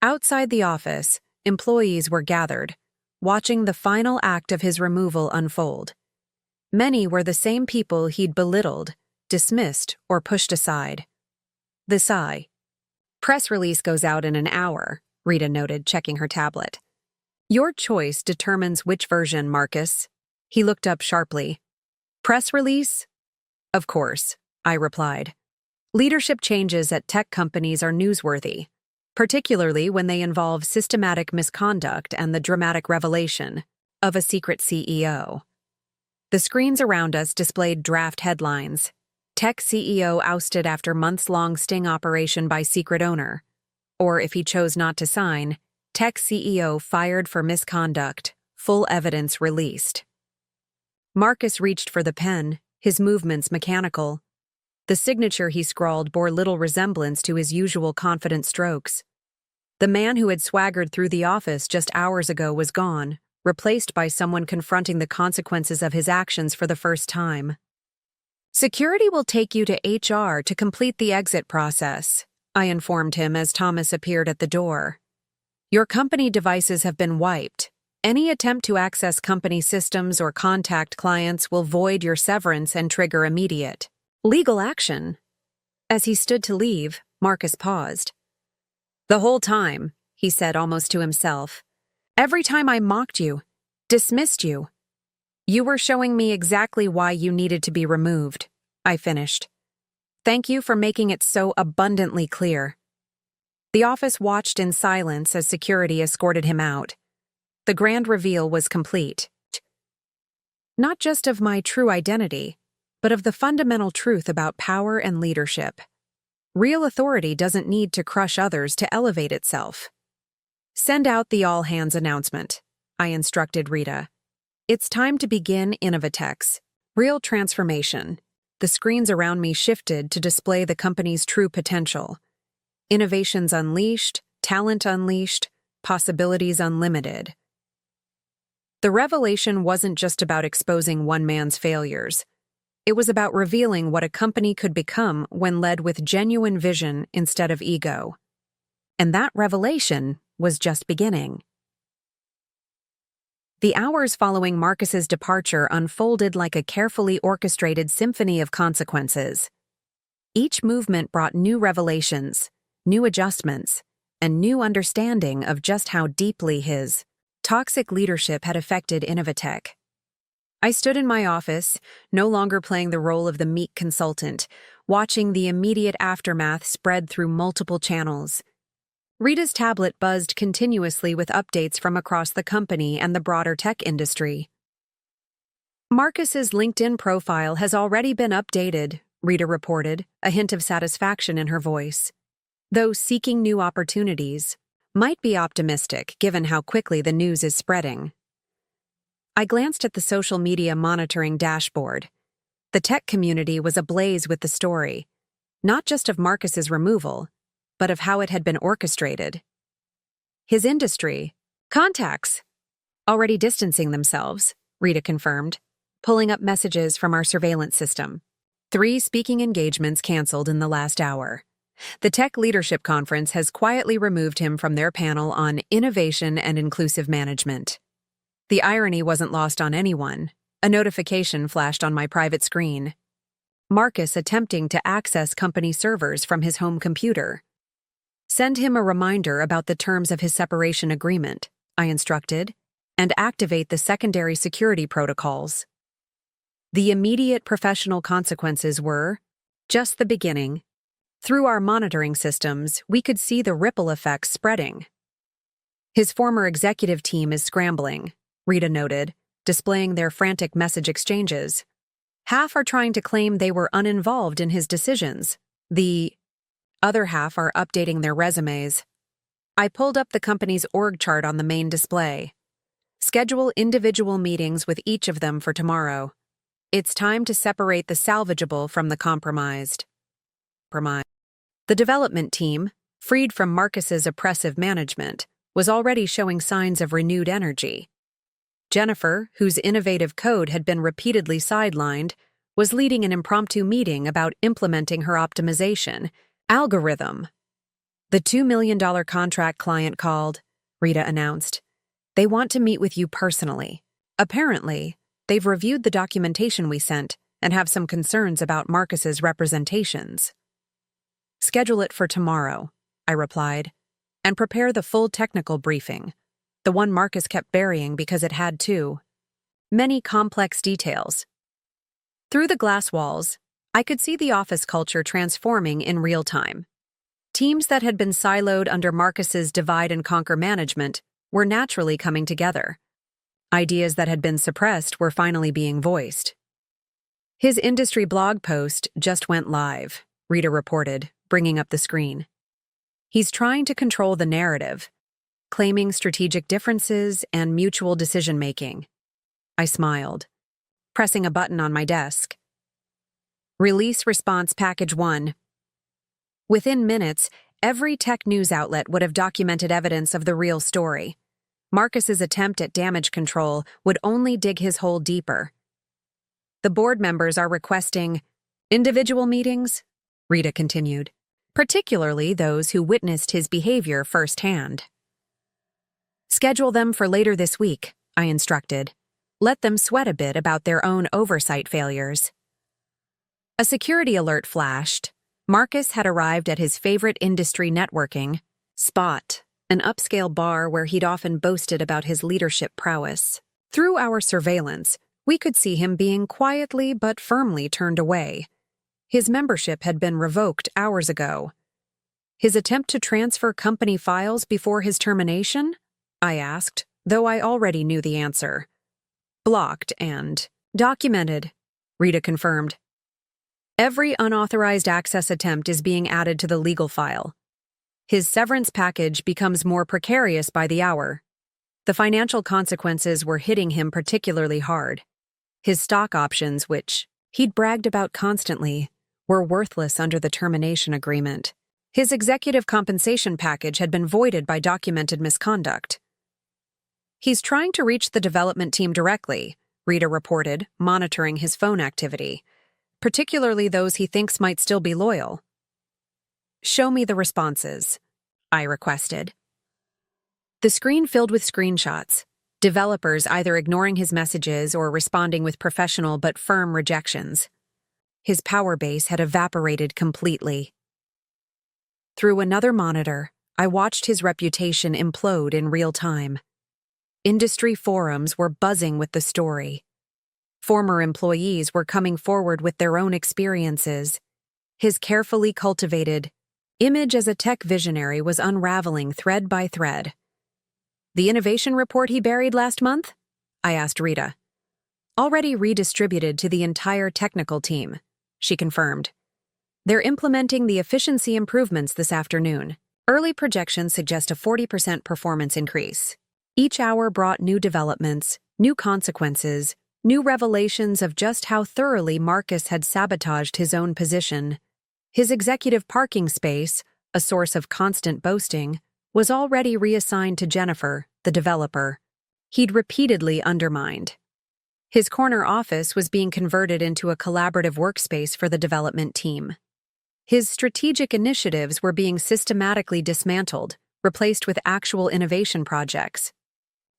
Outside the office, employees were gathered, watching the final act of his removal unfold. Many were the same people he'd belittled, dismissed, or pushed aside. The sigh. Press release goes out in an hour, Rita noted, checking her tablet. Your choice determines which version, Marcus. He looked up sharply. Press release? Of course, I replied. Leadership changes at tech companies are newsworthy, particularly when they involve systematic misconduct and the dramatic revelation of a secret CEO. The screens around us displayed draft headlines. Tech CEO ousted after months-long sting operation by secret owner. Or if he chose not to sign, Tech CEO fired for misconduct, full evidence released. Marcus reached for the pen, his movements mechanical. The signature he scrawled bore little resemblance to his usual confident strokes. The man who had swaggered through the office just hours ago was gone, replaced by someone confronting the consequences of his actions for the first time. Security will take you to HR to complete the exit process, I informed him as Thomas appeared at the door. Your company devices have been wiped. Any attempt to access company systems or contact clients will void your severance and trigger immediate legal action. As he stood to leave, Marcus paused. The whole time, he said almost to himself, every time I mocked you, dismissed you, you were showing me exactly why you needed to be removed, I finished. Thank you for making it so abundantly clear. The office watched in silence as security escorted him out. The grand reveal was complete. Not just of my true identity, but of the fundamental truth about power and leadership. Real authority doesn't need to crush others to elevate itself. Send out the all-hands announcement, I instructed Rita. It's time to begin Innovatex. Real transformation. The screens around me shifted to display the company's true potential. Innovations unleashed, talent unleashed, possibilities unlimited. The revelation wasn't just about exposing one man's failures. It was about revealing what a company could become when led with genuine vision instead of ego. And that revelation was just beginning. The hours following Marcus's departure unfolded like a carefully orchestrated symphony of consequences. Each movement brought new revelations, new adjustments, and new understanding of just how deeply his toxic leadership had affected Innovatech. I stood in my office, no longer playing the role of the meek consultant, watching the immediate aftermath spread through multiple channels. Rita's tablet buzzed continuously with updates from across the company and the broader tech industry. Marcus's LinkedIn profile has already been updated, Rita reported, a hint of satisfaction in her voice. Though seeking new opportunities, might be optimistic given how quickly the news is spreading. I glanced at the social media monitoring dashboard. The tech community was ablaze with the story, not just of Marcus's removal, but of how it had been orchestrated. His industry, contacts, already distancing themselves, Rita confirmed, pulling up messages from our surveillance system. 3 speaking engagements canceled in the last hour. The Tech Leadership Conference has quietly removed him from their panel on innovation and inclusive management. The irony wasn't lost on anyone. A notification flashed on my private screen. Marcus attempting to access company servers from his home computer. Send him a reminder about the terms of his separation agreement, I instructed, and activate the secondary security protocols. The immediate professional consequences were just the beginning. Through our monitoring systems, we could see the ripple effects spreading. His former executive team is scrambling, Rita noted, displaying their frantic message exchanges. Half are trying to claim they were uninvolved in his decisions. The other half are updating their resumes. I pulled up the company's org chart on the main display. Schedule individual meetings with each of them for tomorrow. It's time to separate the salvageable from the compromised. The development team, freed from Marcus's oppressive management, was already showing signs of renewed energy. Jennifer, whose innovative code had been repeatedly sidelined, was leading an impromptu meeting about implementing her optimization algorithm. The $2 million contract client called, Rita announced. They want to meet with you personally. Apparently, they've reviewed the documentation we sent and have some concerns about Marcus's representations. Schedule it for tomorrow, I replied, and prepare the full technical briefing, the one Marcus kept burying because it had to. many complex details. Through the glass walls, I could see the office culture transforming in real time. Teams that had been siloed under Marcus's divide-and-conquer management were naturally coming together. Ideas that had been suppressed were finally being voiced. His industry blog post just went live, Rita reported, bringing up the screen. He's trying to control the narrative, claiming strategic differences and mutual decision-making. I smiled, pressing a button on my desk. Release Response Package 1. Within minutes, every tech news outlet would have documented evidence of the real story. Marcus's attempt at damage control would only dig his hole deeper. The board members are requesting individual meetings, Rita continued, particularly those who witnessed his behavior firsthand. Schedule them for later this week, I instructed. Let them sweat a bit about their own oversight failures. A security alert flashed. Marcus had arrived at his favorite industry networking spot, an upscale bar where he'd often boasted about his leadership prowess. Through our surveillance, we could see him being quietly but firmly turned away. His membership had been revoked hours ago. His attempt to transfer company files before his termination? I asked, though I already knew the answer. Blocked and documented, Rita confirmed. Every unauthorized access attempt is being added to the legal file. His severance package becomes more precarious by the hour. The financial consequences were hitting him particularly hard. His stock options, which he'd bragged about constantly, were worthless under the termination agreement. His executive compensation package had been voided by documented misconduct. He's trying to reach the development team directly, Rita reported, monitoring his phone activity, particularly those he thinks might still be loyal. Show me the responses, I requested. The screen filled with screenshots, developers either ignoring his messages or responding with professional but firm rejections. His power base had evaporated completely. Through another monitor, I watched his reputation implode in real time. Industry forums were buzzing with the story. Former employees were coming forward with their own experiences. His carefully cultivated image as a tech visionary was unraveling thread by thread. The innovation report he buried last month? I asked Rita. Already redistributed to the entire technical team, she confirmed. They're implementing the efficiency improvements this afternoon. Early projections suggest a 40% performance increase. Each hour brought new developments, new consequences, new revelations of just how thoroughly Marcus had sabotaged his own position. His executive parking space, a source of constant boasting, was already reassigned to Jennifer, the developer. He'd repeatedly undermined. His corner office was being converted into a collaborative workspace for the development team. His strategic initiatives were being systematically dismantled, replaced with actual innovation projects.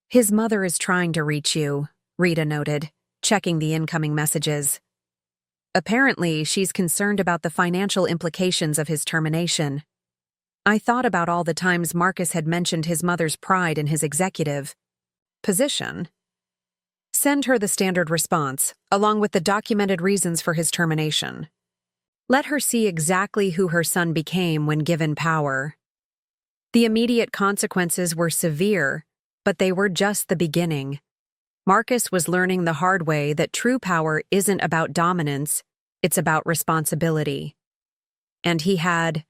His mother is trying to reach you, Rita noted, checking the incoming messages. Apparently, she's concerned about the financial implications of his termination. I thought about all the times Marcus had mentioned his mother's pride in his executive position. Send her the standard response, along with the documented reasons for his termination. Let her see exactly who her son became when given power. The immediate consequences were severe, but they were just the beginning. Marcus was learning the hard way that true power isn't about dominance, it's about responsibility. And he had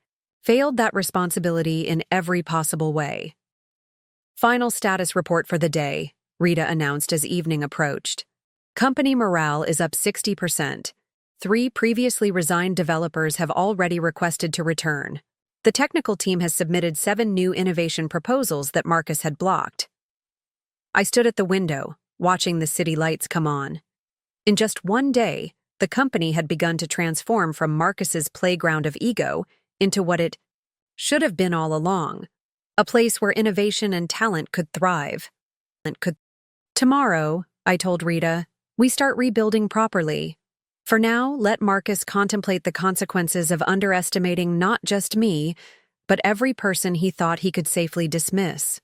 failed that responsibility in every possible way. Final status report for the day, Rita announced as evening approached. Company morale is up 60%. 3 previously resigned developers have already requested to return. The technical team has submitted 7 new innovation proposals that Marcus had blocked. I stood at the window, watching the city lights come on. In just one day, the company had begun to transform from Marcus's playground of ego into what it should have been all along, a place where innovation and talent could thrive. Tomorrow, I told Rita, we start rebuilding properly. For now, let Marcus contemplate the consequences of underestimating not just me, but every person he thought he could safely dismiss.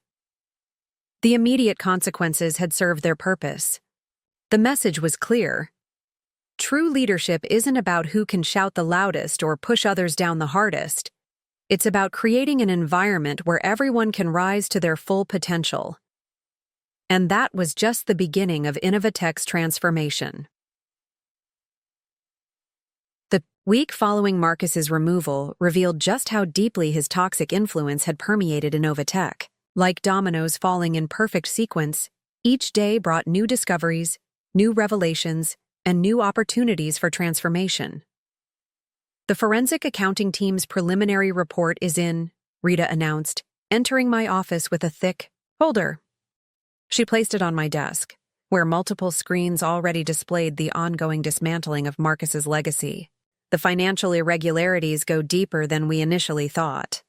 The immediate consequences had served their purpose. The message was clear. True leadership isn't about who can shout the loudest or push others down the hardest. It's about creating an environment where everyone can rise to their full potential. And that was just the beginning of Innovatech's transformation. The week following Marcus's removal revealed just how deeply his toxic influence had permeated Innovatech. Like dominoes falling in perfect sequence, each day brought new discoveries, new revelations, and new opportunities for transformation. The forensic accounting team's preliminary report is in, Rita announced, entering my office with a thick folder. She placed it on my desk, where multiple screens already displayed the ongoing dismantling of Marcus's legacy. The financial irregularities go deeper than we initially thought.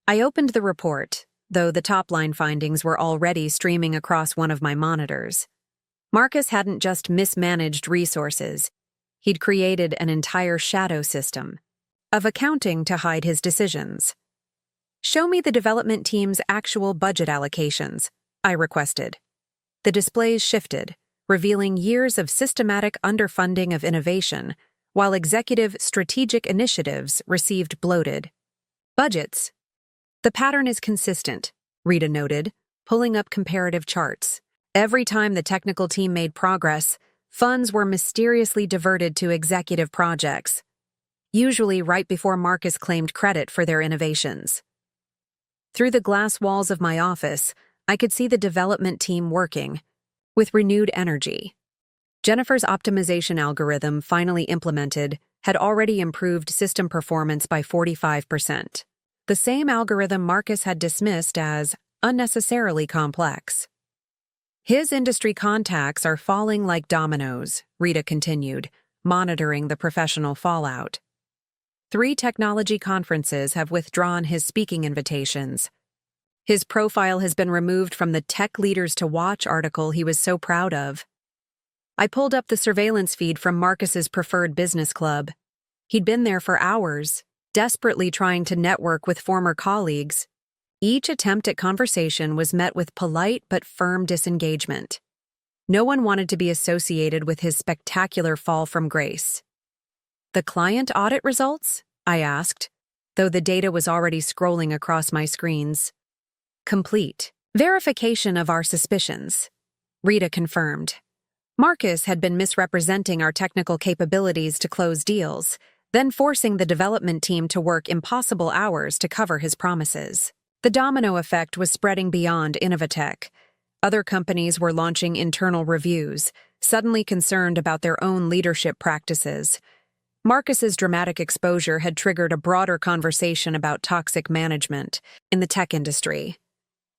I opened the report, though the top-line findings were already streaming across one of my monitors. Marcus hadn't just mismanaged resources. He'd created an entire shadow system of accounting to hide his decisions. "Show me the development team's actual budget allocations," I requested. The displays shifted, revealing years of systematic underfunding of innovation, while executive strategic initiatives received bloated budgets. "The pattern is consistent," Rita noted, pulling up comparative charts. Every time the technical team made progress, funds were mysteriously diverted to executive projects, usually right before Marcus claimed credit for their innovations. Through the glass walls of my office, I could see the development team working, with renewed energy. Jennifer's optimization algorithm, finally implemented, had already improved system performance by 45%. The same algorithm Marcus had dismissed as unnecessarily complex. "His industry contacts are falling like dominoes," Rita continued, monitoring the professional fallout. 3 technology conferences have withdrawn his speaking invitations. His profile has been removed from the Tech Leaders to Watch article he was so proud of. I pulled up the surveillance feed from Marcus's preferred business club. He'd been there for hours, desperately trying to network with former colleagues. Each attempt at conversation was met with polite but firm disengagement. No one wanted to be associated with his spectacular fall from grace. "The client audit results?" I asked, though the data was already scrolling across my screens. "Complete. Verification of our suspicions," Rita confirmed. Marcus had been misrepresenting our technical capabilities to close deals, then forcing the development team to work impossible hours to cover his promises. The domino effect was spreading beyond Innovatech. Other companies were launching internal reviews, suddenly concerned about their own leadership practices. Marcus's dramatic exposure had triggered a broader conversation about toxic management in the tech industry.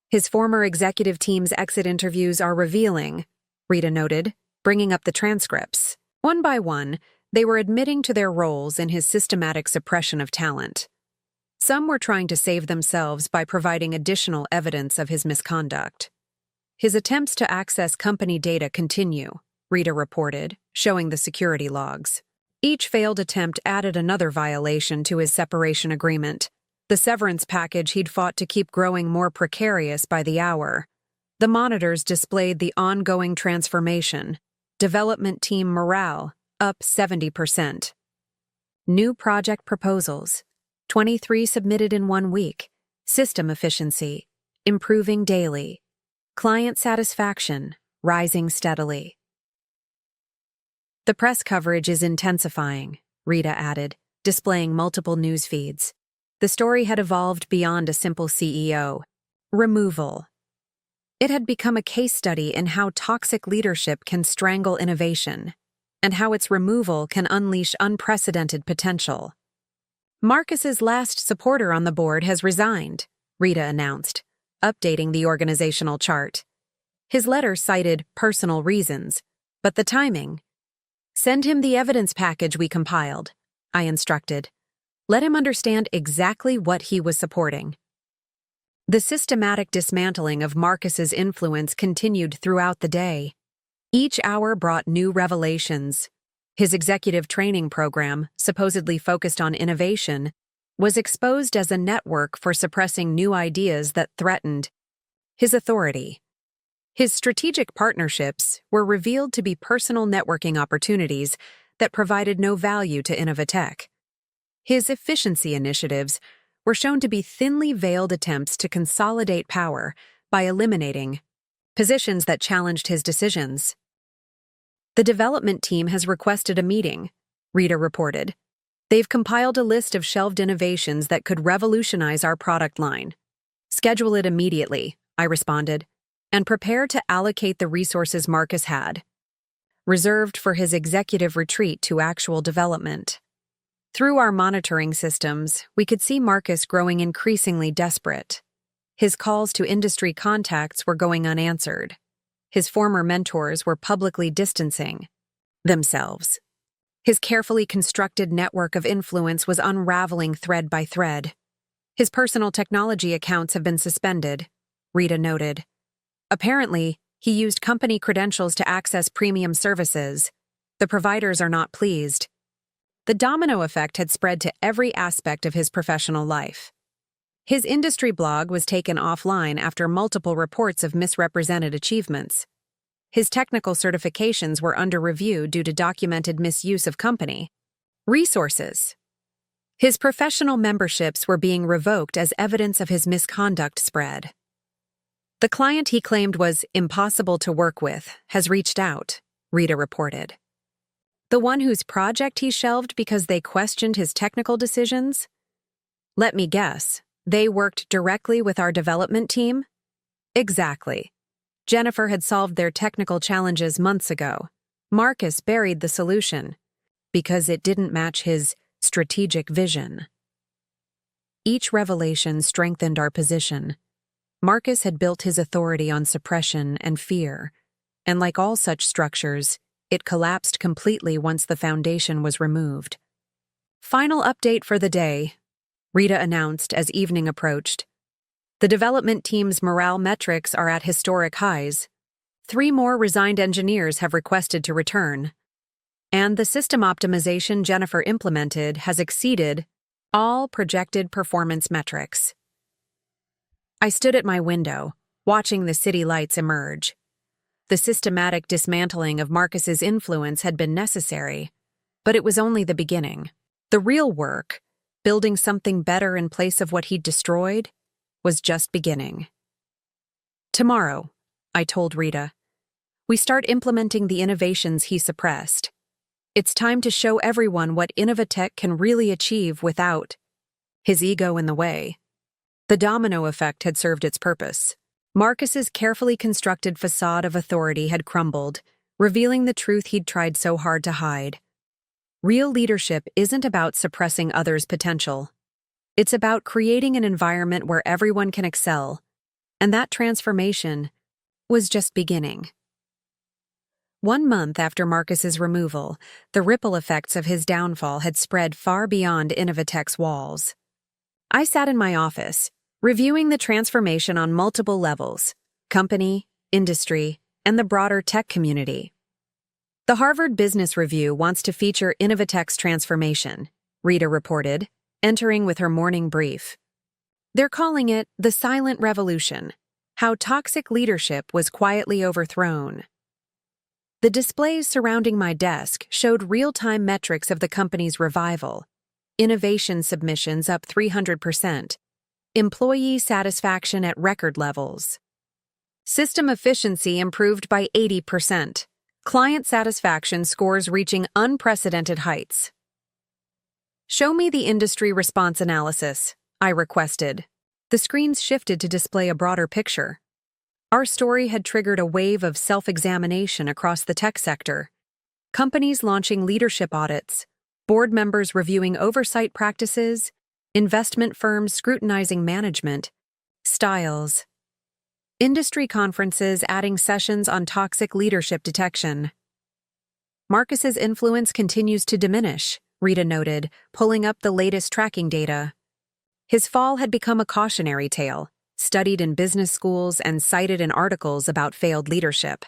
"His former executive team's exit interviews are revealing," Rita noted, bringing up the transcripts. One by one, they were admitting to their roles in his systematic suppression of talent. Some were trying to save themselves by providing additional evidence of his misconduct. "His attempts to access company data continue," Rita reported, showing the security logs. Each failed attempt added another violation to his separation agreement. The severance package he'd fought to keep growing more precarious by the hour. The monitors displayed the ongoing transformation. Development team morale up 70%. New project proposals, 23 submitted in 1 week. System efficiency, improving daily. Client satisfaction, rising steadily. "The press coverage is intensifying," Rita added, displaying multiple news feeds. The story had evolved beyond a simple CEO removal. It had become a case study in how toxic leadership can strangle innovation, and how its removal can unleash unprecedented potential. "Marcus's last supporter on the board has resigned," Rita announced, updating the organizational chart. His letter cited personal reasons, but the timing. "Send him the evidence package we compiled," I instructed. "Let him understand exactly what he was supporting." The systematic dismantling of Marcus's influence continued throughout the day. Each hour brought new revelations. His executive training program, supposedly focused on innovation, was exposed as a network for suppressing new ideas that threatened his authority. His strategic partnerships were revealed to be personal networking opportunities that provided no value to Innovatech. His efficiency initiatives were shown to be thinly veiled attempts to consolidate power by eliminating positions that challenged his decisions. The development team has requested a meeting, Rita reported. They've compiled a list of shelved innovations that could revolutionize our product line. Schedule it immediately, I responded, and prepare to allocate the resources Marcus had reserved for his executive retreat to actual development. Through our monitoring systems, we could see Marcus growing increasingly desperate. His calls to industry contacts were going unanswered. His former mentors were publicly distancing themselves. His carefully constructed network of influence was unraveling thread by thread. His personal technology accounts have been suspended, Rita noted. Apparently, he used company credentials to access premium services. The providers are not pleased. The domino effect had spread to every aspect of his professional life. His industry blog was taken offline after multiple reports of misrepresented achievements. His technical certifications were under review due to documented misuse of company resources. His professional memberships were being revoked as evidence of his misconduct spread. The client he claimed was impossible to work with has reached out, Rita reported. The one whose project he shelved because they questioned his technical decisions? Let me guess, they worked directly with our development team? Exactly. Jennifer had solved their technical challenges months ago. Marcus buried the solution because it didn't match his strategic vision. Each revelation strengthened our position. Marcus had built his authority on suppression and fear, and like all such structures, it collapsed completely once the foundation was removed. Final update for the day, Rita announced as evening approached. The development team's morale metrics are at historic highs. 3 more resigned engineers have requested to return. And the system optimization Jennifer implemented has exceeded all projected performance metrics. I stood at my window, watching the city lights emerge. The systematic dismantling of Marcus's influence had been necessary, but it was only the beginning. The real work, building something better in place of what he'd destroyed, was just beginning. Tomorrow, I told Rita, we start implementing the innovations he suppressed. It's time to show everyone what Innovatech can really achieve without his ego in the way. The domino effect had served its purpose. Marcus's carefully constructed facade of authority had crumbled, revealing the truth he'd tried so hard to hide. Real leadership isn't about suppressing others' potential. It's about creating an environment where everyone can excel, and that transformation was just beginning. 1 month after Marcus's removal, the ripple effects of his downfall had spread far beyond Innovatech's walls. I sat in my office, reviewing the transformation on multiple levels: company, industry, and the broader tech community. The Harvard Business Review wants to feature Innovatech's transformation, Rita reported, entering with her morning brief. They're calling it the Silent Revolution: How Toxic Leadership Was Quietly Overthrown. The displays surrounding my desk showed real-time metrics of the company's revival: innovation submissions up 300%, employee satisfaction at record levels, system efficiency improved by 80%, client satisfaction scores reaching unprecedented heights. Show me the industry response analysis, I requested. The screens shifted to display a broader picture. Our story had triggered a wave of self-examination across the tech sector. Companies launching leadership audits, board members reviewing oversight practices, investment firms scrutinizing management styles, industry conferences adding sessions on toxic leadership detection. Marcus's influence continues to diminish, Rita noted, pulling up the latest tracking data. His fall had become a cautionary tale, studied in business schools and cited in articles about failed leadership.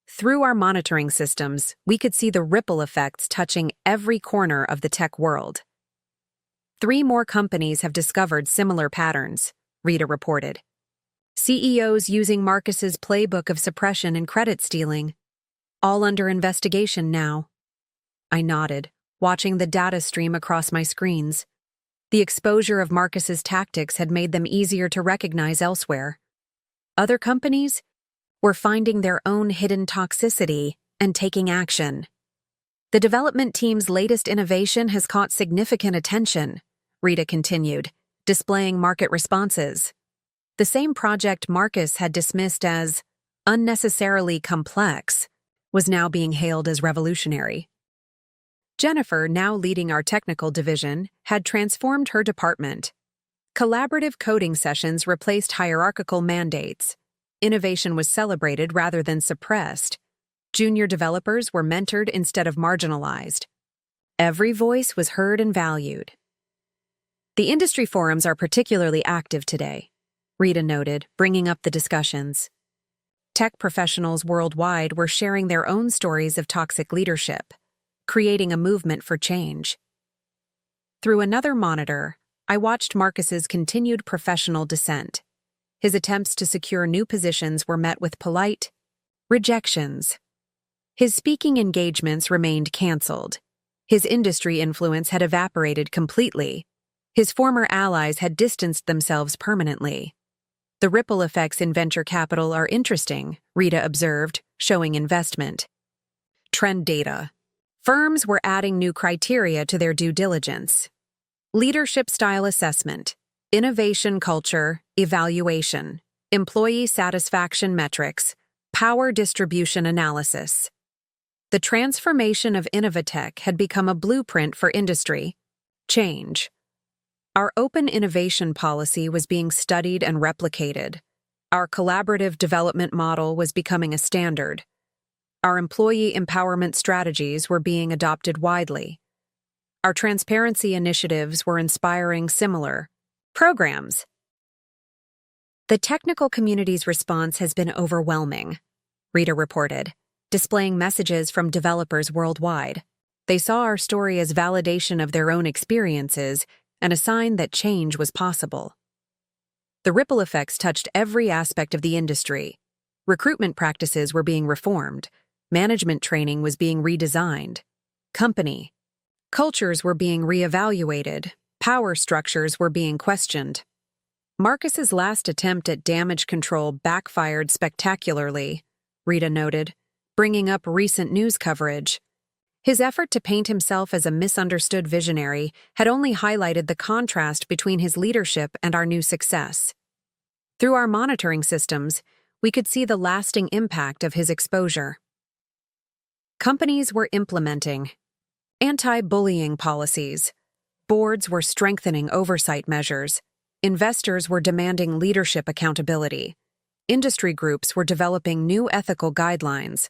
Through our monitoring systems, we could see the ripple effects touching every corner of the tech world. 3 more companies have discovered similar patterns, Rita reported. CEOs using Marcus's playbook of suppression and credit stealing. All under investigation now. I nodded, watching the data stream across my screens. The exposure of Marcus's tactics had made them easier to recognize elsewhere. Other companies were finding their own hidden toxicity and taking action. The development team's latest innovation has caught significant attention, Rita continued, displaying market responses. The same project Marcus had dismissed as unnecessarily complex was now being hailed as revolutionary. Jennifer, now leading our technical division, had transformed her department. Collaborative coding sessions replaced hierarchical mandates. Innovation was celebrated rather than suppressed. Junior developers were mentored instead of marginalized. Every voice was heard and valued. The industry forums are particularly active today, Rita noted, bringing up the discussions. Tech professionals worldwide were sharing their own stories of toxic leadership, creating a movement for change. Through another monitor, I watched Marcus's continued professional descent. His attempts to secure new positions were met with polite rejections. His speaking engagements remained canceled. His industry influence had evaporated completely. His former allies had distanced themselves permanently. The ripple effects in venture capital are interesting, Rita observed, showing investment. Trend data. Firms were adding new criteria to their due diligence. Leadership style assessment, innovation culture, evaluation, employee satisfaction metrics, power distribution analysis. The transformation of Innovatech had become a blueprint for industry change. Our open innovation policy was being studied and replicated. Our collaborative development model was becoming a standard. Our employee empowerment strategies were being adopted widely. Our transparency initiatives were inspiring similar programs. The technical community's response has been overwhelming, Rita reported, displaying messages from developers worldwide. They saw our story as validation of their own experiences and a sign that change was possible. The ripple effects touched every aspect of the industry. Recruitment practices were being reformed. Management training was being redesigned. Company cultures were being reevaluated. Power structures were being questioned. Marcus's last attempt at damage control backfired spectacularly, Rita noted, bringing up recent news coverage. His effort to paint himself as a misunderstood visionary had only highlighted the contrast between his leadership and our new success. Through our monitoring systems, we could see the lasting impact of his exposure. Companies were implementing anti-bullying policies. Boards were strengthening oversight measures. Investors were demanding leadership accountability. Industry groups were developing new ethical guidelines.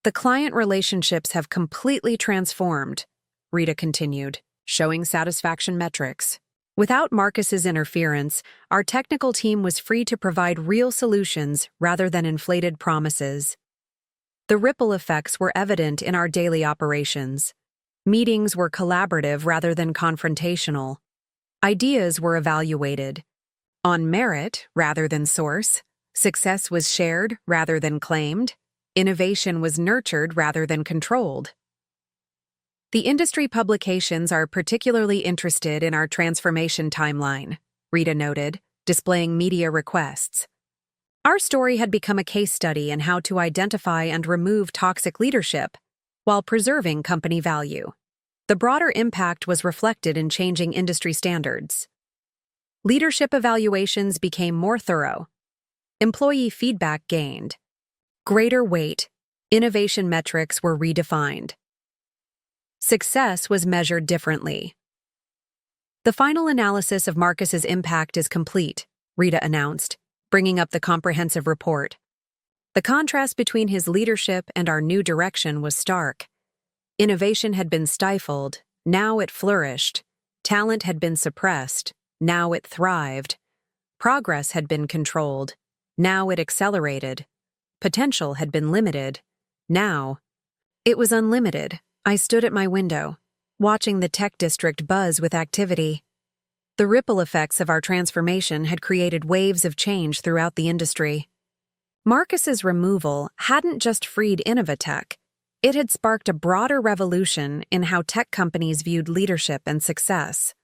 The client relationships have completely transformed, Rita continued, showing satisfaction metrics. Without Marcus's interference, our technical team was free to provide real solutions rather than inflated promises. The ripple effects were evident in our daily operations. Meetings were collaborative rather than confrontational. Ideas were evaluated on merit rather than source. Success was shared rather than claimed. Innovation was nurtured rather than controlled. The industry publications are particularly interested in our transformation timeline, Rita noted, displaying media requests. Our story had become a case study in how to identify and remove toxic leadership while preserving company value. The broader impact was reflected in changing industry standards. Leadership evaluations became more thorough. Employee feedback gained. Greater weight, innovation metrics were redefined. Success was measured differently. The final analysis of Marcus's impact is complete, Rita announced, bringing up the comprehensive report. The contrast between his leadership and our new direction was stark. Innovation had been stifled, now it flourished. Talent had been suppressed, now it thrived. Progress had been controlled, now it accelerated. Potential had been limited. Now, it was unlimited. I stood at my window, watching the tech district buzz with activity. The ripple effects of our transformation had created waves of change throughout the industry. Marcus's removal hadn't just freed Innovatech, it had sparked a broader revolution in how tech companies viewed leadership and success.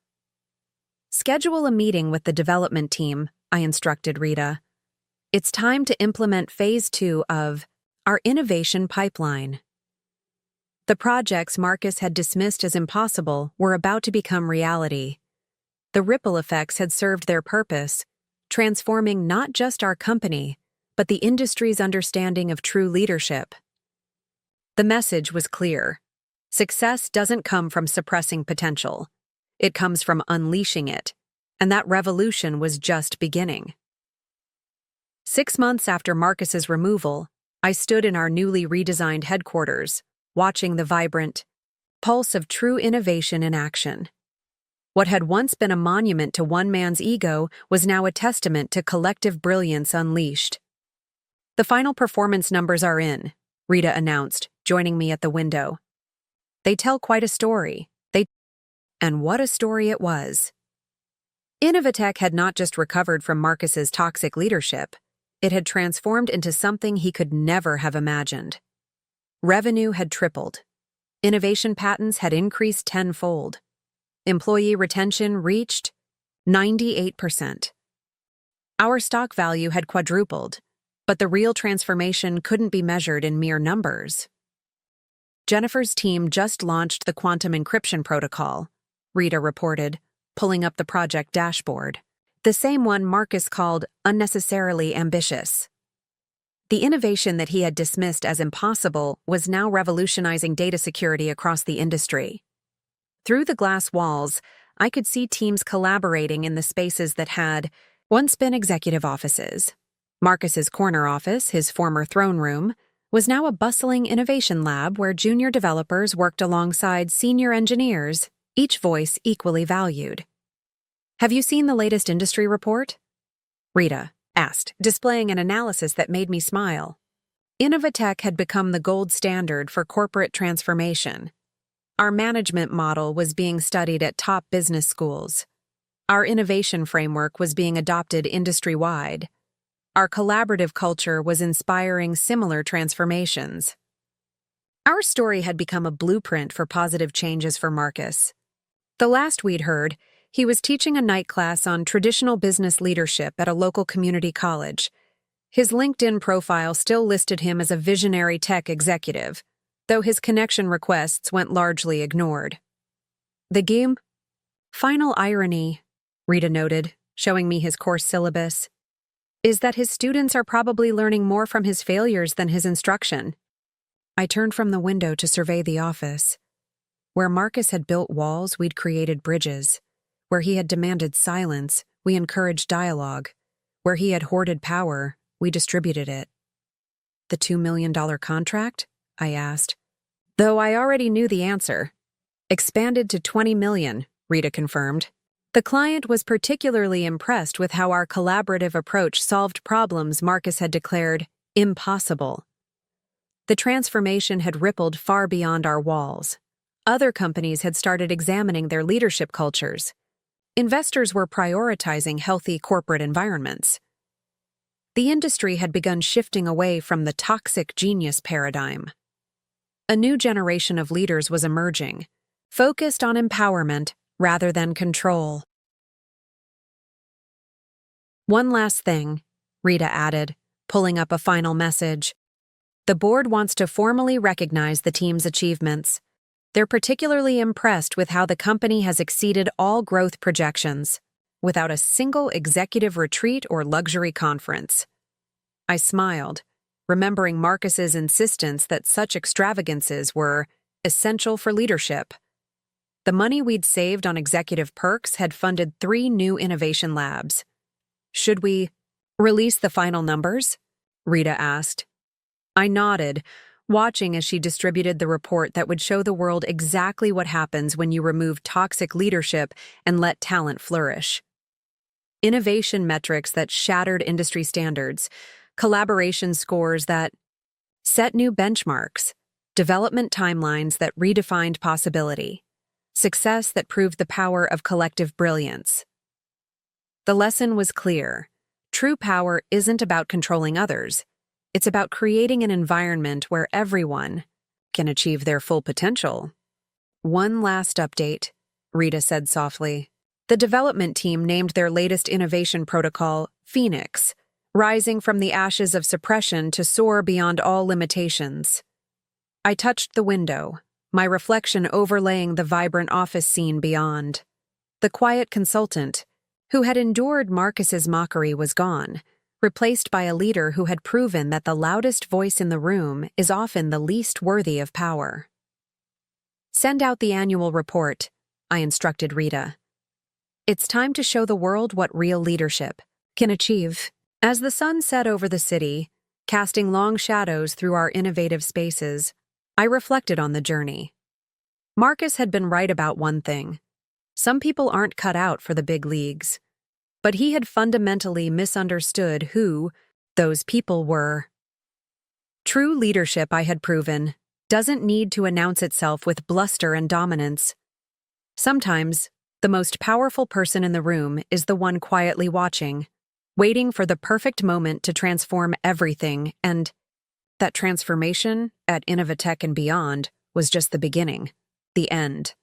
"Schedule a meeting with the development team," I instructed Rita. "It's time to implement Phase 2 of our innovation pipeline." The projects Marcus had dismissed as impossible were about to become reality. The ripple effects had served their purpose, transforming not just our company, but the industry's understanding of true leadership. The message was clear. Success doesn't come from suppressing potential. It comes from unleashing it, and that revolution was just beginning. 6 months after Marcus's removal, I stood in our newly redesigned headquarters, watching the vibrant pulse of true innovation in action. What had once been a monument to one man's ego was now a testament to collective brilliance unleashed. "The final performance numbers are in," Rita announced, joining me at the window. "They tell quite a story. And what a story it was." Innovatech had not just recovered from Marcus's toxic leadership, it had transformed into something he could never have imagined. Revenue had tripled. Innovation patents had increased tenfold. Employee retention reached 98%. Our stock value had quadrupled, but the real transformation couldn't be measured in mere numbers. "Jennifer's team just launched the quantum encryption protocol," Rita reported, pulling up the project dashboard. The same one Marcus called unnecessarily ambitious. The innovation that he had dismissed as impossible was now revolutionizing data security across the industry. Through the glass walls, I could see teams collaborating in the spaces that had once been executive offices. Marcus's corner office, his former throne room, was now a bustling innovation lab where junior developers worked alongside senior engineers, each voice equally valued. "Have you seen the latest industry report?" Rita asked, displaying an analysis that made me smile. Innovatech had become the gold standard for corporate transformation. Our management model was being studied at top business schools. Our innovation framework was being adopted industry-wide. Our collaborative culture was inspiring similar transformations. Our story had become a blueprint for positive changes for Marcus. The last we'd heard, he was teaching a night class on traditional business leadership at a local community college. His LinkedIn profile still listed him as a visionary tech executive, though his connection requests went largely ignored. "The game?" "Final irony," Rita noted, showing me his course syllabus, "is that his students are probably learning more from his failures than his instruction." I turned from the window to survey the office. Where Marcus had built walls, we'd created bridges. Where he had demanded silence, we encouraged dialogue. Where he had hoarded power, we distributed it. "The $2 million contract?" I asked. Though I already knew the answer. "Expanded to $20 million, Rita confirmed. The client was particularly impressed with how our collaborative approach solved problems Marcus had declared impossible. The transformation had rippled far beyond our walls. Other companies had started examining their leadership cultures. Investors were prioritizing healthy corporate environments. The industry had begun shifting away from the toxic genius paradigm. A new generation of leaders was emerging, focused on empowerment rather than control. "One last thing," Rita added, pulling up a final message. "The board wants to formally recognize the team's achievements. They're particularly impressed with how the company has exceeded all growth projections, without a single executive retreat or luxury conference." I smiled, remembering Marcus's insistence that such extravagances were essential for leadership. The money we'd saved on executive perks had funded 3 new innovation labs. "Should we release the final numbers?" Rita asked. I nodded, watching as she distributed the report that would show the world exactly what happens when you remove toxic leadership and let talent flourish. Innovation metrics that shattered industry standards, collaboration scores that set new benchmarks, development timelines that redefined possibility, success that proved the power of collective brilliance. The lesson was clear. True power isn't about controlling others. It's about creating an environment where everyone can achieve their full potential. One last update, Rita said softly. The development team named their latest innovation protocol Phoenix, rising from the ashes of suppression to soar beyond all limitations. I touched the window, my reflection overlaying the vibrant office scene beyond. The quiet consultant, who had endured Marcus's mockery, was gone, replaced by a leader who had proven that the loudest voice in the room is often the least worthy of power. Send out the annual report, I instructed Rita. It's time to show the world what real leadership can achieve. As the sun set over the city, casting long shadows through our innovative spaces, I reflected on the journey. Marcus had been right about one thing. Some people aren't cut out for the big leagues. But he had fundamentally misunderstood who those people were. True leadership, I had proven, doesn't need to announce itself with bluster and dominance. Sometimes, the most powerful person in the room is the one quietly watching, waiting for the perfect moment to transform everything, and that transformation, at Innovatech and beyond, was just the beginning, the end.